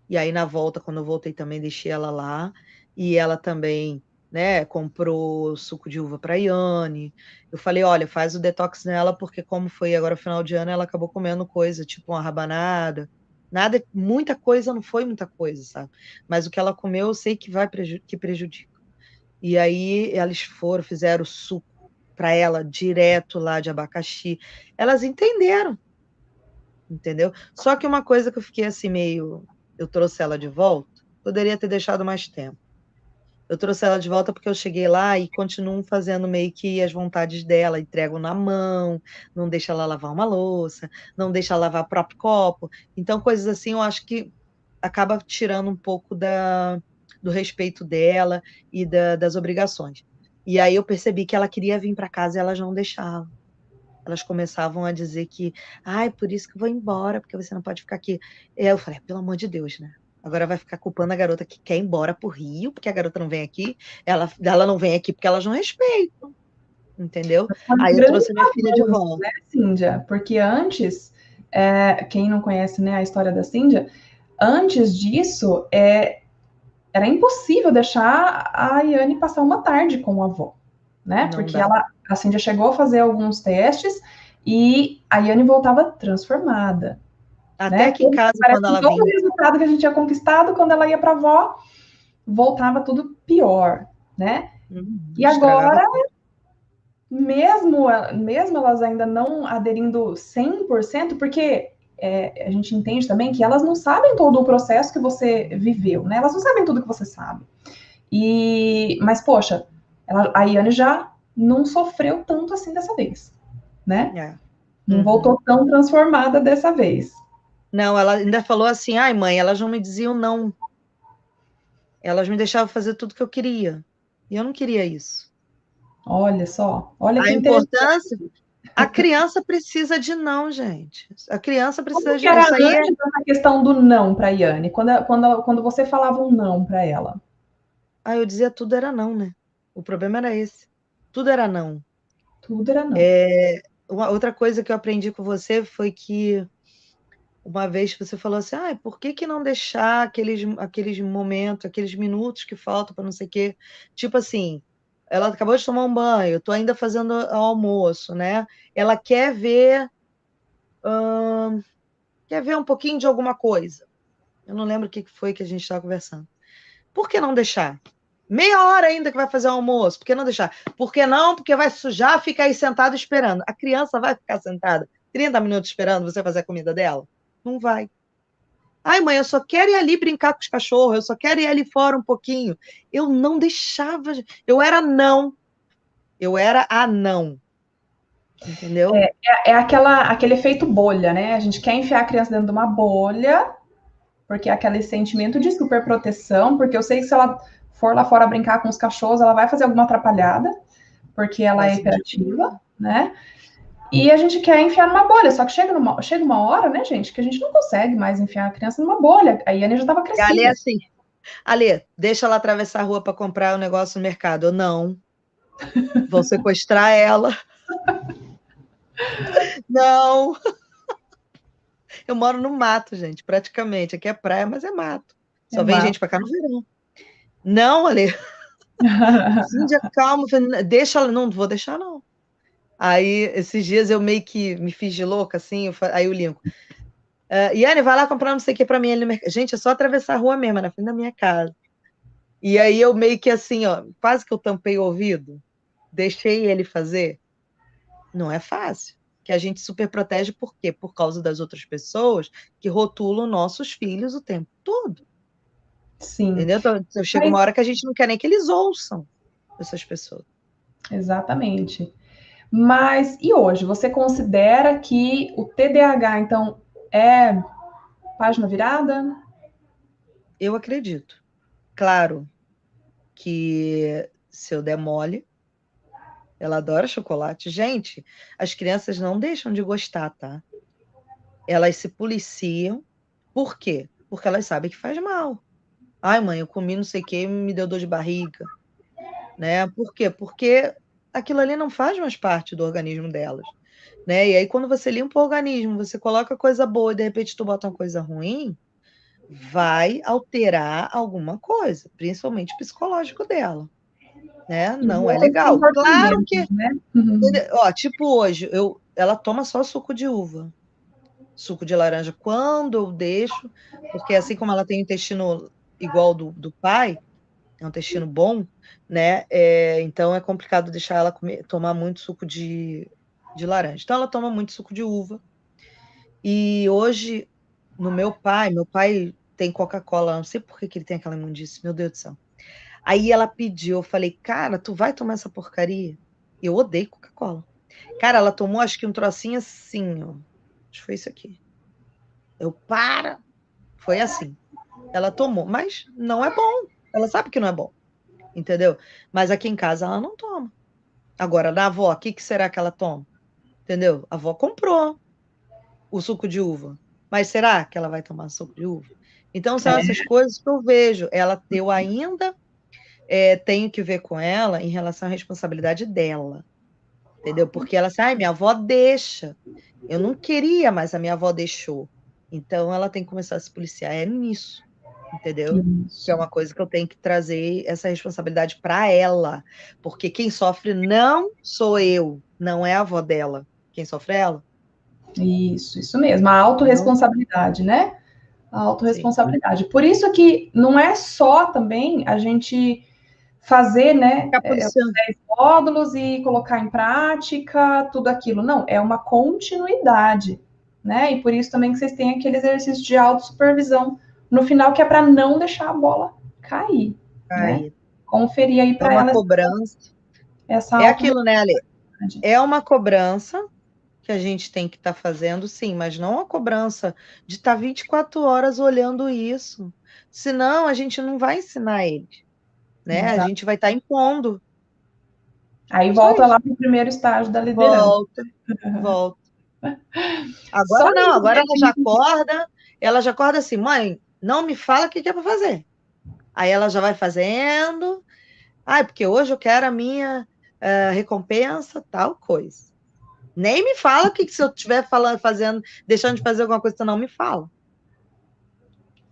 E aí na volta, quando eu voltei também, deixei ela lá. E ela também, né, comprou suco de uva para Iane. Eu falei, olha, faz o detox nela, porque como foi agora o final de ano, ela acabou comendo coisa, tipo uma rabanada. Nada, muita coisa não foi muita coisa, sabe? Mas o que ela comeu, eu sei que que prejudica. E aí eles fizeram suco para ela direto lá de abacaxi. Elas entenderam, entendeu? Só que uma coisa que eu fiquei assim meio, eu trouxe ela de volta, poderia ter deixado mais tempo. Eu trouxe ela de volta porque eu cheguei lá e continuo fazendo meio que as vontades dela, entrego na mão, não deixa ela lavar uma louça, não deixa ela lavar o próprio copo. Então, coisas assim, eu acho que acaba tirando um pouco do respeito dela e das obrigações. E aí eu percebi que ela queria vir para casa e elas não deixavam. Elas começavam a dizer que, ai, por isso que eu vou embora, porque você não pode ficar aqui. E aí eu falei, pelo amor de Deus, né? Agora vai ficar culpando a garota que quer ir embora pro Rio, porque a garota não vem aqui. Ela não vem aqui porque elas não respeitam, entendeu? Foi um Aí eu grande trouxe a minha filha de avanço, volta. né, Cíndia? Porque antes, quem não conhece, né, a história da Cíndia, antes disso, era impossível deixar a Yane passar uma tarde com a avó, né? Não Porque dá. a Cíndia chegou a fazer alguns testes e a Yane voltava transformada, Até né? aqui em casa, Parece quando que ela todo o vinha. resultado que a gente tinha conquistado, quando ela ia para a avó, voltava tudo pior, né? E Estragava agora, tudo. mesmo elas ainda não aderindo 100%, porque a gente entende também que elas não sabem todo o processo que você viveu, né? Elas não sabem tudo que você sabe. Mas, poxa, a Iane já não sofreu tanto assim dessa vez, né? É. Não voltou tão transformada dessa vez. Não, ela ainda falou assim, ai, mãe, elas não me diziam não. Elas me deixavam fazer tudo que eu queria. E eu não queria isso. Olha só, olha A que interessante. importância, a criança precisa de não, gente. A criança Como precisa que de. era Isso aí é. antes dessa questão do não para a Iane? Quando você falava um não para ela? Ah, eu dizia tudo era não, né? O problema era esse. Tudo era não. Tudo era não. Uma outra coisa que eu aprendi com você foi que uma vez você falou assim, ah, por que que não deixar aqueles momentos, aqueles minutos que faltam para não sei o quê? Tipo assim, ela acabou de tomar um banho, eu tô ainda fazendo o almoço, né? Ela quer ver um pouquinho de alguma coisa. Eu não lembro o que foi que a gente estava conversando. Por que não deixar? Meia hora ainda que vai fazer o almoço, por que não deixar? Por que não? Porque vai sujar, fica aí sentado esperando. A criança vai ficar sentada 30 minutos esperando você fazer a comida dela? Não vai. Ai, mãe, eu só quero ir ali brincar com os cachorros, eu só quero ir ali fora um pouquinho. Eu não deixava. Eu era não. Eu era a não. Entendeu? Aquele efeito bolha, né? A gente quer enfiar a criança dentro de uma bolha, porque é aquele sentimento de superproteção, porque eu sei que se ela for lá fora brincar com os cachorros, ela vai fazer alguma atrapalhada, porque ela Vai é sentir hiperativa, né? E a gente quer enfiar numa bolha, só que chega uma hora, né, gente, que a gente não consegue mais enfiar a criança numa bolha. A Iane já estava E ali é crescida. assim. Ali, deixa ela atravessar a rua para comprar o negócio no mercado. Eu não. Vão sequestrar ela. Não. Eu moro no mato, gente, praticamente. Aqui é praia, mas é mato. É Só vem má. gente para cá no verão. Não, Ale. Cíndia, calma. Deixa ela. Não vou deixar, não. Aí, esses dias eu meio que me fiz de louca, assim. Aí o Lincoln. Iane, vai lá comprar não sei o que para mim ali no mercado. Gente, é só atravessar a rua mesmo, na frente da minha casa. E aí eu meio que assim, ó, quase que eu tampei o ouvido. Deixei ele fazer. Não é fácil. Que a gente super protege, por quê? Por causa das outras pessoas que rotulam nossos filhos o tempo todo. Sim. Entendeu? Então, chega uma Mas, hora que a gente não quer nem que eles ouçam essas pessoas. exatamente. Mas e hoje? Você considera que o TDAH, então, é página virada? Eu acredito. Claro que se eu der mole, ela adora chocolate. Gente, as crianças não deixam de gostar, tá? Elas se policiam. Por quê? Porque elas sabem que faz mal. Ai, mãe, eu comi não sei o que, me deu dor de barriga, né? Por quê? Porque aquilo ali não faz mais parte do organismo delas, né? E aí, quando você limpa o organismo, você coloca coisa boa e de repente tu bota uma coisa ruim, vai alterar alguma coisa, principalmente o psicológico dela, né? E Não é outros legal. Claro comportamentos, que, né? Uhum. ó, tipo hoje, ela toma só suco de uva, suco de laranja, quando eu deixo, porque assim como ela tem o intestino igual do pai, é um intestino bom, né? Então é complicado deixar ela tomar muito suco de laranja. Então ela toma muito suco de uva. E hoje, no meu pai tem Coca-Cola, não sei por que que ele tem aquela imundice, meu Deus do céu. Aí ela pediu, eu falei, cara, tu vai tomar essa porcaria? Eu odeio Coca-Cola. Cara, ela tomou acho que um trocinho assim, ó. Acho que foi isso aqui. Foi assim. Ela tomou, mas não é bom. Ela sabe que não é bom, entendeu? Mas aqui em casa ela não toma. Agora, na avó, o que que será que ela toma? Entendeu? A avó comprou o suco de uva, mas será que ela vai tomar suco de uva? Então, são essas coisas que eu vejo. Eu ainda tenho que ver com ela em relação à responsabilidade dela, entendeu? Porque ela assim, ai, minha avó deixa. Eu não queria, mas a minha avó deixou. Então, ela tem que começar a se policiar nisso, entendeu? Que é Isso. uma coisa que eu tenho que trazer essa responsabilidade para ela, porque quem sofre não sou eu, não é a avó dela. Quem sofre é ela. Isso mesmo. A Não, autorresponsabilidade, né? A sim. autorresponsabilidade. Por isso que não é só também a gente fazer, né, Ficar os policiando. 10 módulos e colocar em prática tudo aquilo. Não, é uma continuidade, né? E por isso também que vocês têm aquele exercício de autossupervisão no final, que é para não deixar a bola cair, né? Aí, Conferir aí é para uma ela cobrança. essa É aquilo, né, Ale? autorresponsabilidade. É uma cobrança que a gente tem que estar fazendo, sim, mas não a cobrança de estar 24 horas olhando isso. Senão, a gente não vai ensinar eles, né? A Exato. gente vai estar impondo. Aí Só volta isso. lá para o primeiro estágio da liderança. Volta, volta. Só Agora não, isso, agora né? ela já acorda assim, mãe, não me fala o que que é para fazer. Aí ela já vai fazendo, porque hoje eu quero a minha recompensa, tal coisa. Nem me fala que se eu estiver falando, fazendo, deixando de fazer alguma coisa, você não me fala.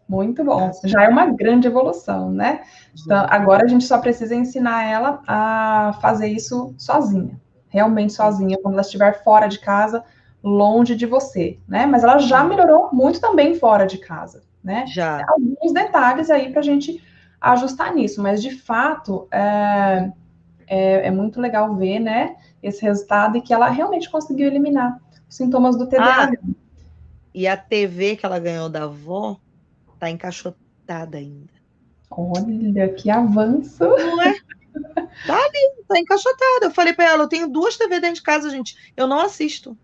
Muito Tá? bom. Já é uma grande evolução, né? Então, agora a gente só precisa ensinar ela a fazer isso sozinha, realmente sozinha, quando ela estiver fora de casa, longe de você, né? Mas ela já melhorou muito também fora de casa, né? Já. Alguns detalhes aí para a gente ajustar nisso, mas de fato é muito legal ver, né? Esse resultado e que ela realmente conseguiu eliminar os sintomas do Ah, TDAH. e a TV que ela ganhou da avó tá encaixotada ainda. Olha que avanço! Não é? Tá ali, tá encaixotada. Eu falei pra ela, eu tenho 2 TV dentro de casa, gente. Eu não assisto.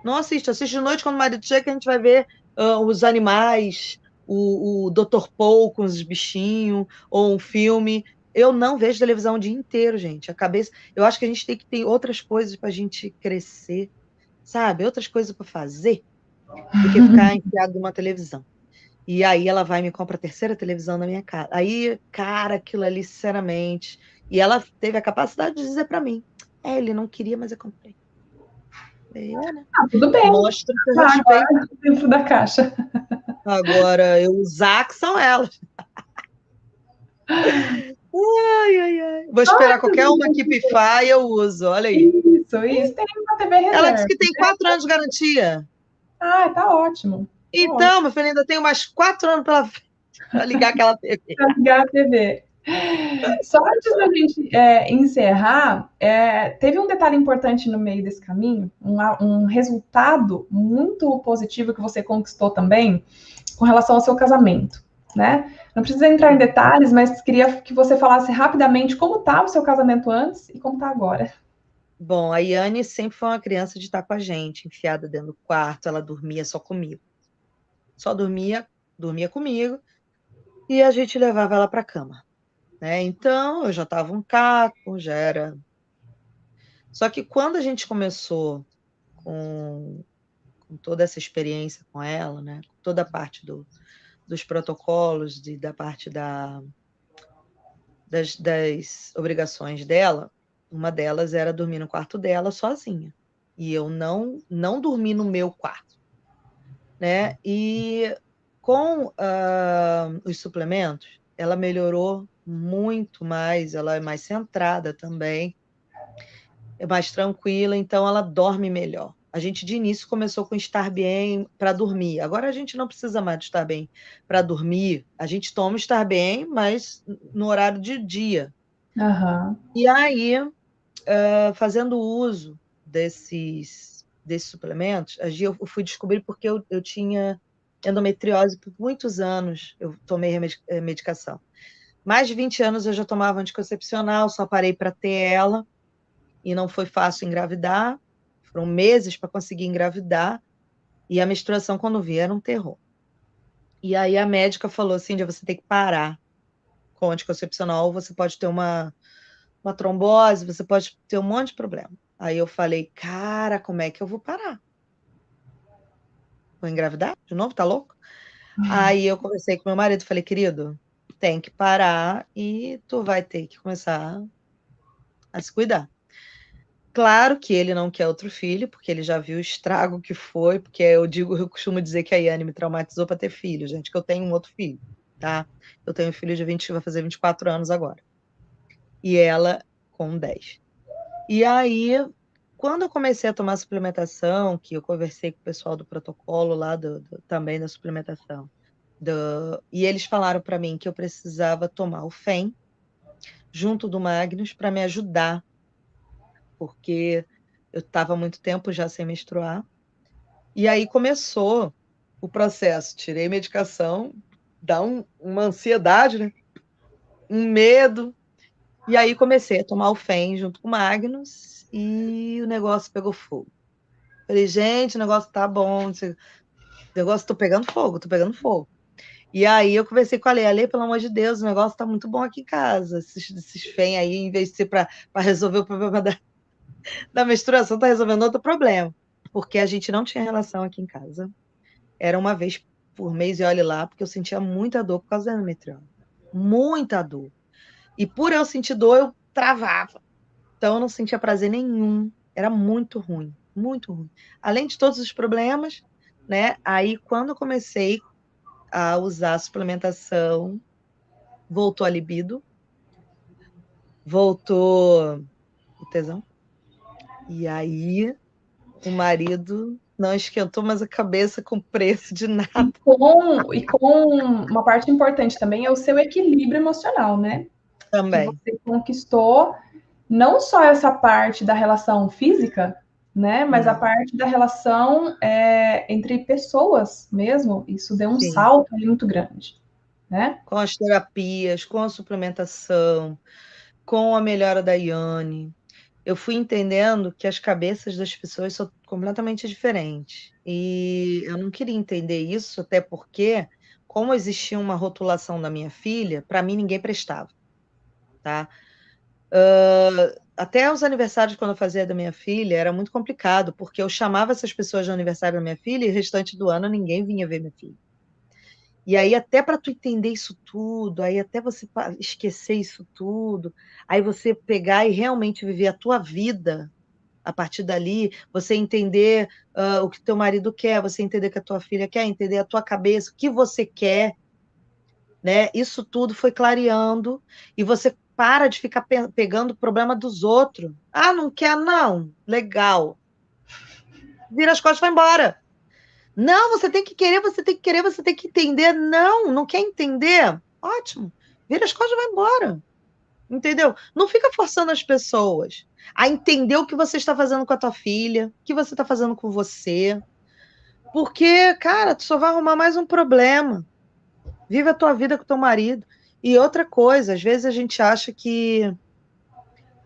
Não assisto. Assisto de noite quando o marido chega, a gente vai ver os animais, o Dr. Paul com os bichinhos, ou um filme. Eu não vejo televisão o dia inteiro, gente. A cabeça. Eu acho que a gente tem que ter outras coisas pra gente crescer, sabe? Outras coisas pra fazer do que ficar enfiado numa televisão. E aí ela vai e me compra a terceira televisão na minha casa. Aí, cara, aquilo ali, sinceramente. E ela teve a capacidade de dizer pra mim: ele não queria, mas eu comprei. Né? Tudo bem, Mostra que eu tá agora respeito. dentro da caixa. Agora, eu usar que são elas. Ai, ai, ai. Vou Só esperar antes qualquer da uma que gente... pifar e eu uso. Olha aí. Isso. Tem uma TV Ela disse reserva. que tem 4 anos de garantia. Ah, tá ótimo. Tá ótimo. Então, meu filho, ainda tem mais 4 anos pela frente para ligar aquela TV. Pra ligar a TV. Só antes da gente encerrar, teve um detalhe importante no meio desse caminho, um resultado muito positivo que você conquistou também com relação ao seu casamento, né? Não precisa entrar em detalhes, mas queria que você falasse rapidamente como estava o seu casamento antes e como está agora. Bom, a Iane sempre foi uma criança de estar com a gente, enfiada dentro do quarto, ela dormia só comigo. Só dormia comigo, e a gente levava ela para a cama, né? Então, eu já estava um caco, já era. Só que quando a gente começou com toda essa experiência com ela, né? Toda a parte dos protocolos, da parte das obrigações dela, uma delas era dormir no quarto dela sozinha. E eu não dormi no meu quarto, né? E com os suplementos, ela melhorou muito mais, ela é mais centrada também, é mais tranquila, então ela dorme melhor. A gente de início começou com estar bem para dormir. Agora a gente não precisa mais de estar bem para dormir. A gente toma estar bem, mas no horário de dia. Aham. E aí, fazendo uso desses suplementos, eu fui descobrir porque eu tinha endometriose por muitos anos. Eu tomei medicação. Mais de 20 anos eu já tomava anticoncepcional, só parei para ter ela. E não foi fácil engravidar, foram meses para conseguir engravidar, e a menstruação, quando vi, era um terror. E aí a médica falou assim: você tem que parar com o anticoncepcional, você pode ter uma trombose, você pode ter um monte de problema. Aí eu falei: cara, como é que eu vou parar? Vou engravidar de novo? Tá louco? Aí eu conversei com meu marido, falei: querido, tem que parar e tu vai ter que começar a se cuidar. Claro que ele não quer outro filho, porque ele já viu o estrago que foi, porque eu costumo dizer que a Iane me traumatizou para ter filho, gente, que eu tenho um outro filho, tá? Eu tenho um filho de 20, vai fazer 24 anos agora. E ela com 10. E aí, quando eu comecei a tomar suplementação, que eu conversei com o pessoal do protocolo lá também da suplementação, e eles falaram para mim que eu precisava tomar o FEM junto do Magnus para me ajudar, porque eu estava há muito tempo já sem menstruar. E aí começou o processo. Tirei medicação, dá uma ansiedade, né? Um medo. E aí comecei a tomar o FEM junto com o Magnus e o negócio pegou fogo. Falei, gente, o negócio tá bom. O negócio, tô pegando fogo, tô pegando fogo. E aí eu conversei com a Ale, pelo amor de Deus, o negócio tá muito bom aqui em casa. Esses FEM aí, em vez de ser para resolver o problema da menstruação, tá resolvendo outro problema. Porque a gente não tinha relação aqui em casa. Era uma vez por mês e olhe lá, porque eu sentia muita dor por causa da endometriose. Muita dor. E por eu sentir dor, eu travava. Então eu não sentia prazer nenhum. Era muito ruim, muito ruim. Além de todos os problemas, né? Aí quando eu comecei a usar a suplementação, voltou a libido, voltou o tesão. E aí o marido não esquentou mais a cabeça com preço de nada. E com uma parte importante também é o seu equilíbrio emocional, né? Que Também. você conquistou não só essa parte da relação física, né? Mas a parte da relação entre pessoas mesmo. Isso deu um Sim. salto ali muito grande, né? Com as terapias, com a suplementação, com a melhora da Iane, eu fui entendendo que as cabeças das pessoas são completamente diferentes. E eu não queria entender isso, até porque, como existia uma rotulação da minha filha, para mim ninguém prestava, tá? Até os aniversários, quando eu fazia da minha filha, era muito complicado, porque eu chamava essas pessoas no aniversário da minha filha e o restante do ano ninguém vinha ver minha filha. E aí, até para tu entender isso tudo, aí até você esquecer isso tudo, aí você pegar e realmente viver a tua vida a partir dali, você entender o que teu marido quer, você entender o que a tua filha quer, entender a tua cabeça, o que você quer, né? Isso tudo foi clareando e você para de ficar pegando o problema dos outros. Ah, não quer? Não. Legal. Vira as costas e vai embora. Não, você tem que querer, você tem que querer, você tem que entender. Não, não quer entender? Ótimo. Vira as costas e vai embora. Entendeu? Não fica forçando as pessoas a entender o que você está fazendo com a tua filha, o que você está fazendo com você. Porque, cara, tu só vai arrumar mais um problema. Vive a tua vida com o teu marido. E outra coisa, às vezes a gente acha que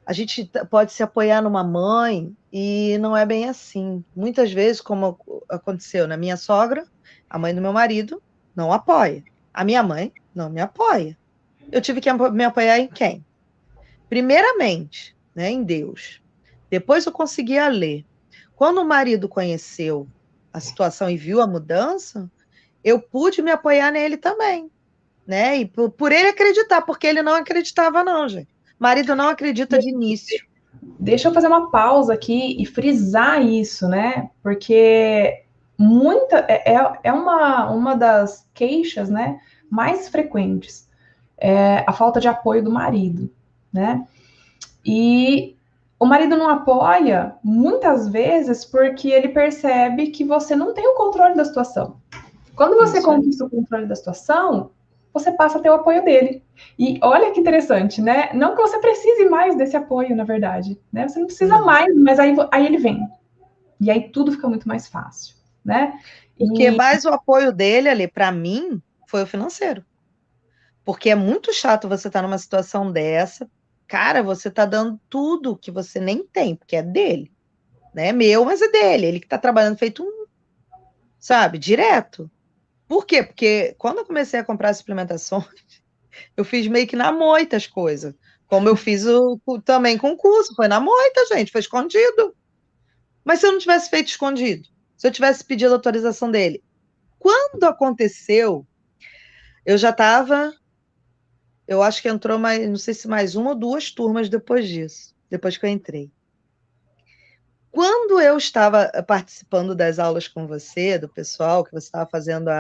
a gente pode se apoiar numa mãe e não é bem assim. Muitas vezes, como aconteceu na minha sogra, a mãe do meu marido não apoia. A minha mãe não me apoia. Eu tive que me apoiar em quem? Primeiramente, né, em Deus. Depois eu conseguia ler. Quando o marido conheceu a situação e viu a mudança, eu pude me apoiar nele também, né? E por ele acreditar, porque ele não acreditava, não, gente. Marido não acredita de início. Deixa eu fazer uma pausa aqui e frisar isso, né? Porque é uma das queixas, né, mais frequentes, a falta de apoio do marido, né? E o marido não apoia muitas vezes porque ele percebe que você não tem o controle da situação. Quando você conquista o controle da situação, você passa a ter o apoio dele. E olha que interessante, né? Não que você precise mais desse apoio, na verdade, né? Você não precisa mais, mas aí ele vem. E aí tudo fica muito mais fácil, né? Porque mais o apoio dele ali, para mim, foi o financeiro. Porque é muito chato você estar numa situação dessa. Cara, você está dando tudo que você nem tem, porque é dele. Né? É meu, mas é dele. Ele que está trabalhando feito um, sabe, direto. Por quê? Porque quando eu comecei a comprar suplementações, eu fiz meio que na moita as coisas. Como eu fiz também com o curso. Foi na moita, gente, foi escondido. Mas se eu não tivesse feito escondido, se eu tivesse pedido a autorização dele, quando aconteceu, eu já estava, eu acho que entrou mais, não sei se mais uma ou duas turmas depois disso, depois que eu entrei. Quando eu estava participando das aulas com você, do pessoal, que você estava fazendo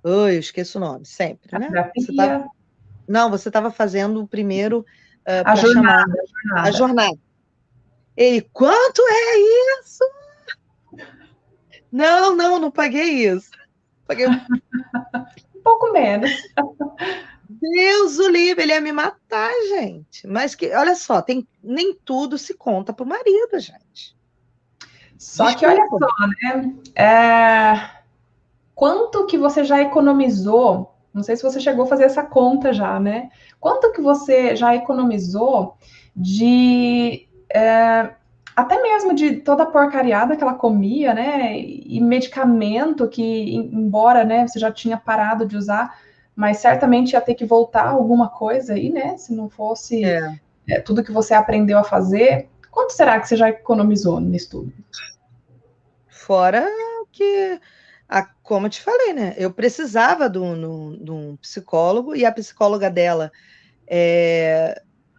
eu esqueço o nome, sempre, né? Terapia. Não, você estava fazendo o primeiro A para chamar a jornada. jornada. Ele, quanto é isso? Não paguei isso. Paguei um pouco menos. Deus o livre, ele ia me matar, gente. Mas que, olha só, nem tudo se conta pro marido, gente. Só que olha Desculpa. só, né? Quanto que você já economizou? Não sei se você chegou a fazer essa conta já, né? Quanto que você já economizou de até mesmo de toda a porcariada que ela comia, né? E medicamento que, embora, né, você já tinha parado de usar, mas certamente ia ter que voltar alguma coisa aí, né? Se não fosse tudo que você aprendeu a fazer. Quanto será que você já economizou nisso tudo? Fora que, como eu te falei, né? Eu precisava de um psicólogo e a psicóloga dela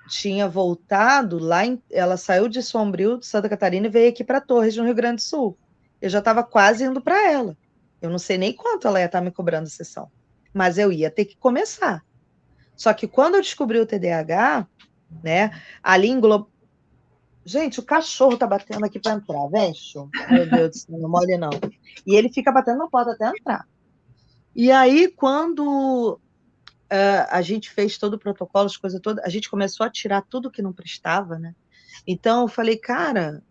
tinha voltado lá, ela saiu de Sombrio, de Santa Catarina, e veio aqui para Torres, no Rio Grande do Sul. Eu já estava quase indo para ela. Eu não sei nem quanto ela ia estar me cobrando a sessão, mas eu ia ter que começar. Só que quando eu descobri o TDAH, né, ali englobou. Gente, o cachorro tá batendo aqui para entrar, vem, show. Meu Deus do céu, não mole não. E ele fica batendo na porta até entrar. E aí, quando a gente fez todo o protocolo, as coisas todas, a gente começou a tirar tudo que não prestava, né? Então, eu falei, cara,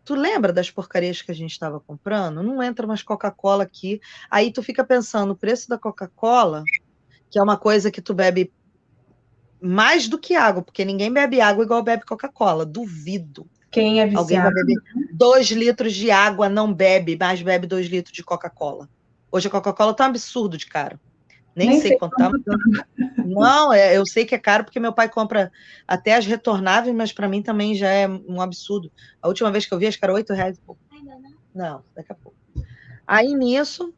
tu lembra das porcarias que a gente estava comprando? Não entra mais Coca-Cola aqui. Aí tu fica pensando, o preço da Coca-Cola, que é uma coisa que tu bebe mais do que água, porque ninguém bebe água igual bebe Coca-Cola. Duvido. Quem é Alguém vai viciado? beber 2 litros de água, não bebe, mas bebe 2 litros de Coca-Cola. Hoje a Coca-Cola tá um absurdo de caro. Nem sei quanto tá, mas não, eu sei que é caro porque meu pai compra até as retornáveis, mas para mim também já é um absurdo. A última vez que eu vi, acho que era R$8 e pouco. Não, daqui a pouco. Aí nisso,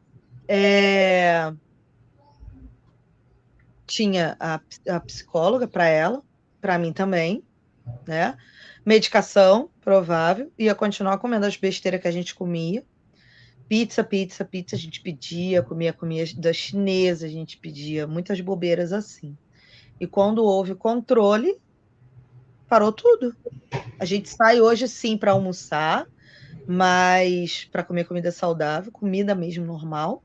tinha a psicóloga para ela, para mim também, né? Medicação, provável, ia continuar comendo as besteiras que a gente comia. Pizza, a gente pedia, comia da chinesa, a gente pedia muitas bobeiras assim. E quando houve controle, parou tudo. A gente sai hoje sim para almoçar, mas para comer comida saudável, comida mesmo normal,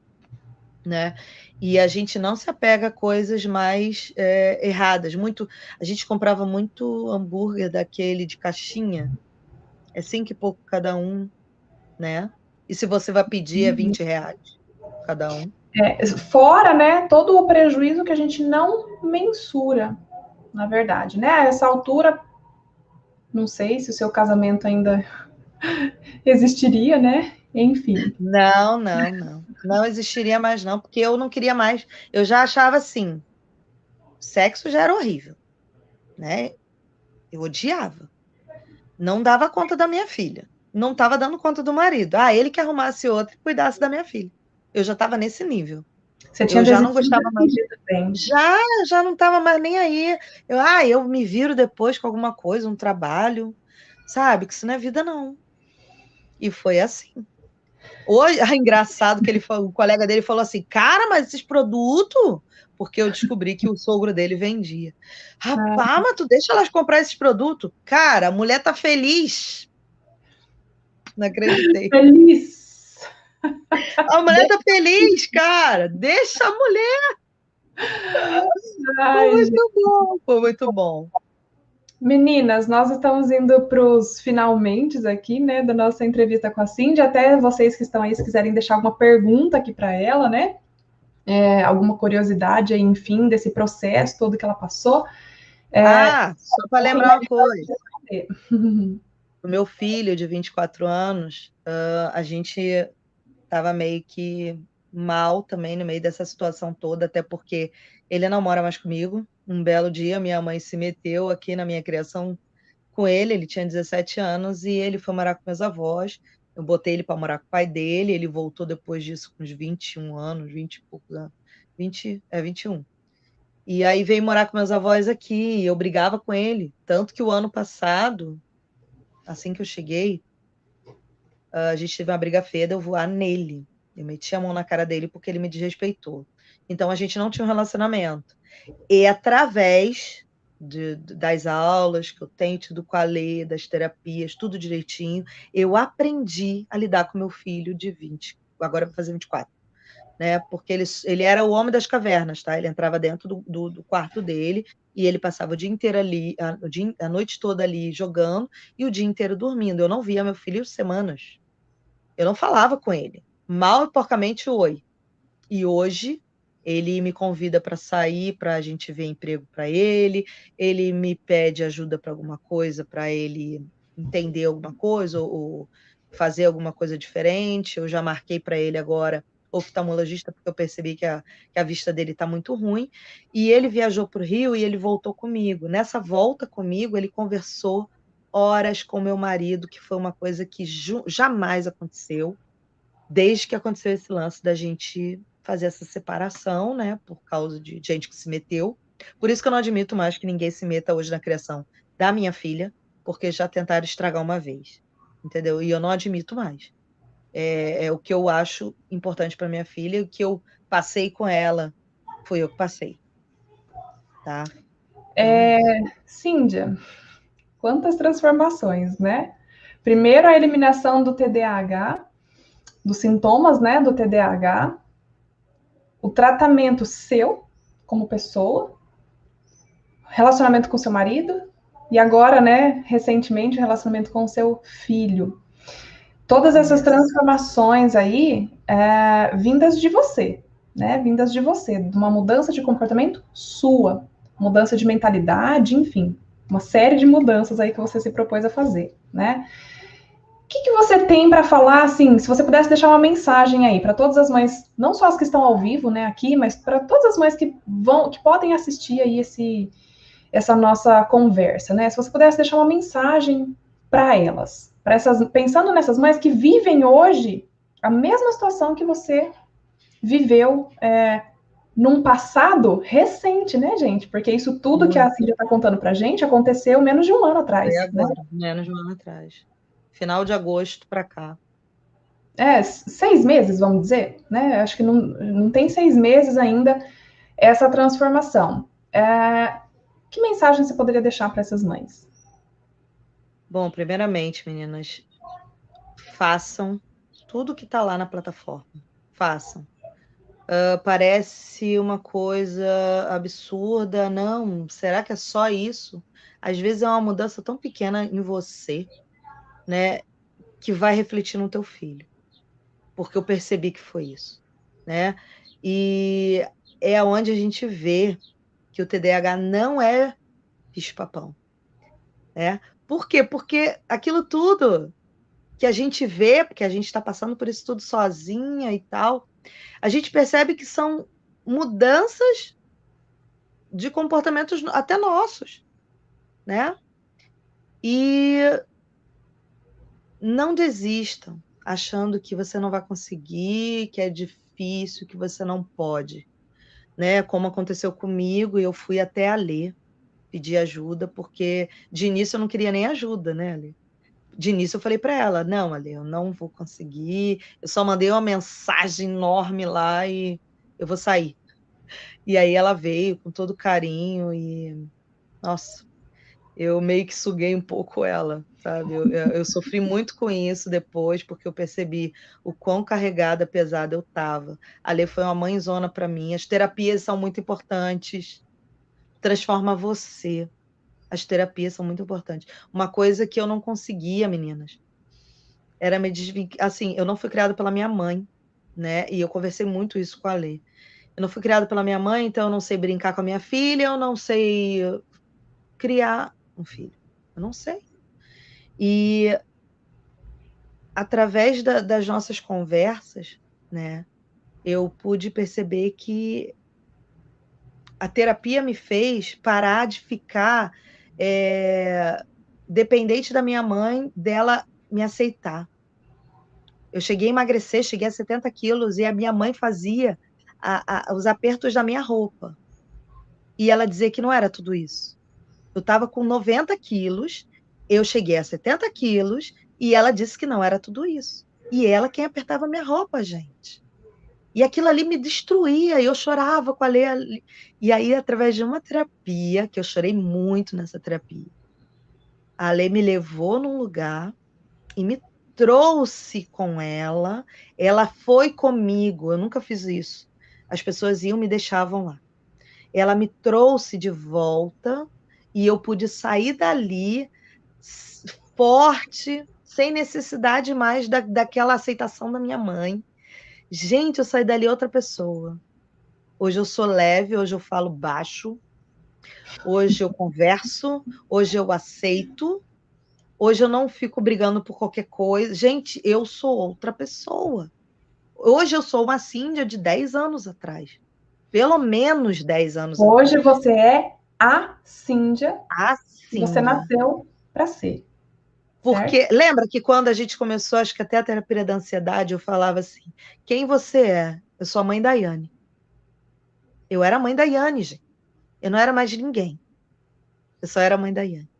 né? E a gente não se apega a coisas mais erradas. A gente comprava muito hambúrguer daquele de caixinha, é 5 e pouco cada um, né? E se você vai pedir é R$20 cada um. Fora, né, todo o prejuízo que a gente não mensura, na verdade, né? A essa altura, não sei se o seu casamento ainda existiria, né? Enfim. Não, não, não. Não existiria mais, não, porque eu não queria mais. Eu já achava assim, sexo já era horrível, né? Eu odiava. Não dava conta da minha filha. Não estava dando conta do marido. Ah, ele que arrumasse outra e cuidasse da minha filha. Eu já estava nesse nível. Você tinha Eu já não desistido gostava mais. desse também. Já não estava mais nem aí. Eu me viro depois com alguma coisa, um trabalho, sabe? Que isso não é vida, não. E foi assim. Hoje, engraçado que o colega dele falou assim, cara, mas esses produtos, porque eu descobri que o sogro dele vendia. Rapaz, mas tu deixa elas comprar esses produtos? Cara, a mulher tá feliz. Não acreditei. Feliz. A mulher tá feliz, cara. Deixa a mulher. Foi Ai, gente. muito bom. Foi muito bom. Meninas, nós estamos indo para os finalmente aqui, né, da nossa entrevista com a Cindy. Até vocês que estão aí, se quiserem deixar alguma pergunta aqui para ela, né? Alguma curiosidade, aí, enfim, desse processo todo que ela passou. Só para lembrar uma coisa. O meu filho, de 24 anos, a gente estava meio que mal também no meio dessa situação toda, até porque ele não mora mais comigo. Um belo dia, minha mãe se meteu aqui na minha criação com ele tinha 17 anos e ele foi morar com meus avós. Eu botei ele para morar com o pai dele, ele voltou depois disso com uns 21 anos, 20 e poucos anos. 21. E aí veio morar com meus avós aqui, e eu brigava com ele. Tanto que o ano passado, assim que eu cheguei, a gente teve uma briga feia de eu voar nele. Eu meti a mão na cara dele porque ele me desrespeitou. Então a gente não tinha um relacionamento. E através das aulas que eu tenho tido com a Lê, das terapias, tudo direitinho, eu aprendi a lidar com meu filho de 20, agora vai fazer 24, né? Porque ele era o homem das cavernas, tá? Ele entrava dentro do quarto dele e ele passava o dia inteiro ali, a noite toda ali jogando e o dia inteiro dormindo. Eu não via meu filho semanas. Eu não falava com ele. Mal e porcamente oi. E hoje ele me convida para sair, para a gente ver emprego para ele me pede ajuda para alguma coisa, para ele entender alguma coisa ou fazer alguma coisa diferente. Eu já marquei para ele agora oftalmologista, porque eu percebi que a vista dele está muito ruim. E ele viajou para o Rio e ele voltou comigo. Nessa volta comigo, ele conversou horas com meu marido, que foi uma coisa que jamais aconteceu desde que aconteceu esse lance da gente fazer essa separação, né, por causa de gente que se meteu. Por isso que eu não admito mais que ninguém se meta hoje na criação da minha filha, porque já tentaram estragar uma vez, entendeu? E eu não admito mais. É o que eu acho importante para minha filha, o que eu passei com ela, foi eu que passei, tá? Cíndia, quantas transformações, né? Primeiro, a eliminação do TDAH, dos sintomas, né, do TDAH, o tratamento seu como pessoa, relacionamento com seu marido e agora, né, recentemente, o relacionamento com seu filho. Todas essas transformações aí, vindas de você, né, vindas de você, de uma mudança de comportamento sua, mudança de mentalidade, enfim, uma série de mudanças aí que você se propôs a fazer, né? O que você tem para falar, assim, se você pudesse deixar uma mensagem aí para todas as mães, não só as que estão ao vivo, né, aqui, mas para todas as mães que podem assistir aí essa nossa conversa, né? Se você pudesse deixar uma mensagem para elas, pensando nessas mães que vivem hoje a mesma situação que você viveu num passado recente, né, gente? Porque isso tudo que a Cíntia está contando para a gente aconteceu menos de um ano atrás. Foi agora, né? Menos de um ano atrás. Final de agosto para cá. 6 meses, vamos dizer, né? Acho que não tem 6 meses ainda essa transformação. Que mensagem você poderia deixar para essas mães? Bom, primeiramente, meninas, façam tudo que está lá na plataforma. Façam. Parece uma coisa absurda, não? Será que é só isso? Às vezes é uma mudança tão pequena em você, né, que vai refletir no teu filho, porque eu percebi que foi isso, né? E é onde a gente vê que o TDAH não é bicho-papão, né? Por quê? Porque aquilo tudo que a gente vê, porque a gente está passando por isso tudo sozinha e tal, a gente percebe que são mudanças de comportamentos até nossos, né? E não desistam achando que você não vai conseguir, que é difícil, que você não pode, né? Como aconteceu comigo, eu fui até a Lê pedir ajuda, porque de início eu não queria nem ajuda, né, Alê? De início eu falei para ela, não, Alê, eu não vou conseguir, eu só mandei uma mensagem enorme lá e eu vou sair. E aí ela veio com todo carinho e, nossa, eu meio que suguei um pouco ela, sabe? Eu sofri muito com isso depois, porque eu percebi o quão carregada, pesada eu estava. A Lê foi uma mãezona para mim, as terapias são muito importantes, transforma você. As terapias são muito importantes. Uma coisa que eu não conseguia, meninas, era me desvincular. Assim, eu não fui criada pela minha mãe, né? E eu conversei muito isso com a Lê. Eu não fui criada pela minha mãe, então eu não sei brincar com a minha filha, eu não sei criar um filho. Eu não sei. E através das nossas conversas, né? Eu pude perceber que a terapia me fez parar de ficar dependente da minha mãe, dela me aceitar. Eu cheguei a emagrecer, cheguei a 70 quilos, e a minha mãe fazia os apertos da minha roupa. E ela dizia que não era tudo isso. Eu estava com 90 quilos, eu cheguei a 70 quilos, e ela disse que não era tudo isso. E ela quem apertava a minha roupa, gente. E aquilo ali me destruía, e eu chorava com a Lê. E aí, através de uma terapia, que eu chorei muito nessa terapia, a Lê me levou num lugar e me trouxe com ela. Ela foi comigo, eu nunca fiz isso. As pessoas iam e me deixavam lá. Ela me trouxe de volta e eu pude sair dali forte, sem necessidade mais daquela aceitação da minha mãe. Gente, eu saí dali outra pessoa. Hoje eu sou leve, hoje eu falo baixo, hoje eu converso, hoje eu aceito, hoje eu não fico brigando por qualquer coisa. Gente, eu sou outra pessoa. Hoje eu sou uma Cíndia de 10 anos atrás. Pelo menos 10 anos atrás. Hoje você é a Cíndia A que você Cíndia. nasceu para ser. Porque Certo? lembra que quando a gente começou, acho que até a terapia da ansiedade, eu falava assim: quem você é? Eu sou a mãe da Yane. Eu era a mãe da Yane, gente. Eu não era mais de ninguém. Eu só era a mãe da Yane.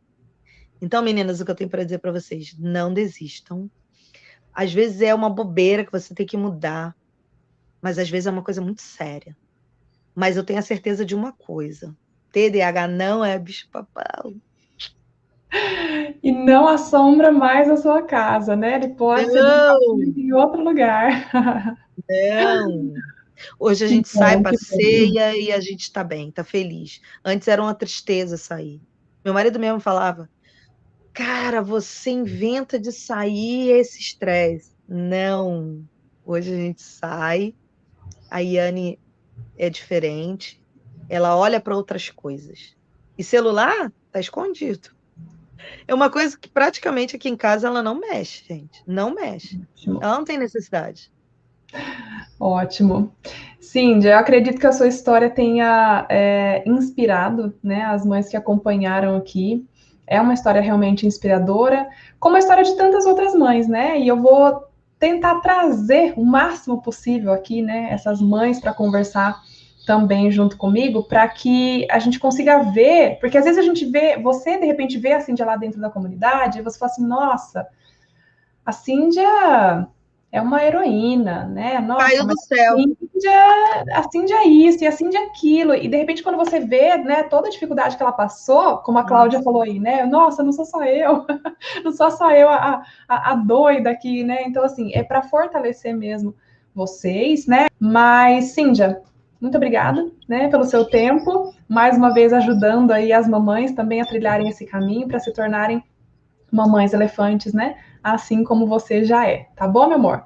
Então, meninas, o que eu tenho para dizer para vocês: não desistam. Às vezes é uma bobeira que você tem que mudar, mas às vezes é uma coisa muito séria. Mas eu tenho a certeza de uma coisa: TDAH não é bicho-papão. E não assombra mais a sua casa, né? Ele pode ser Não, desenvolvido em outro lugar. não. Hoje a Que gente sai, bom, que bom. passeia e a gente está bem, está feliz. Antes era uma tristeza sair. Meu marido mesmo falava: cara, você inventa de sair esse estresse. Não. Hoje a gente sai, a Yane é diferente, ela olha para outras coisas. E celular tá escondido. É uma coisa que praticamente aqui em casa ela não mexe, gente. Não mexe. Ótimo. Ela não tem necessidade. Ótimo. Cindy, eu acredito que a sua história tenha inspirado, né, as mães que acompanharam aqui. É uma história realmente inspiradora, como a história de tantas outras mães, né? E eu vou tentar trazer o máximo possível aqui, né, essas mães para conversar também junto comigo, para que a gente consiga ver, porque às vezes a gente vê, você de repente vê a Cindy lá dentro da comunidade, e você fala assim, nossa, a Cíndia é uma heroína, né? Nossa, Caiu mas do céu. A Cíndia é isso e a Cíndia é aquilo. E de repente, quando você vê, né, toda a dificuldade que ela passou, como a Cláudia falou aí, né? Nossa, não sou só eu, não sou só eu a doida aqui, né? Então, assim, é para fortalecer mesmo vocês, né? Mas, Cíndia, muito obrigada, né, pelo seu tempo, mais uma vez ajudando aí as mamães também a trilharem esse caminho para se tornarem mamães elefantes, né? Assim como você já é. Tá bom, meu amor?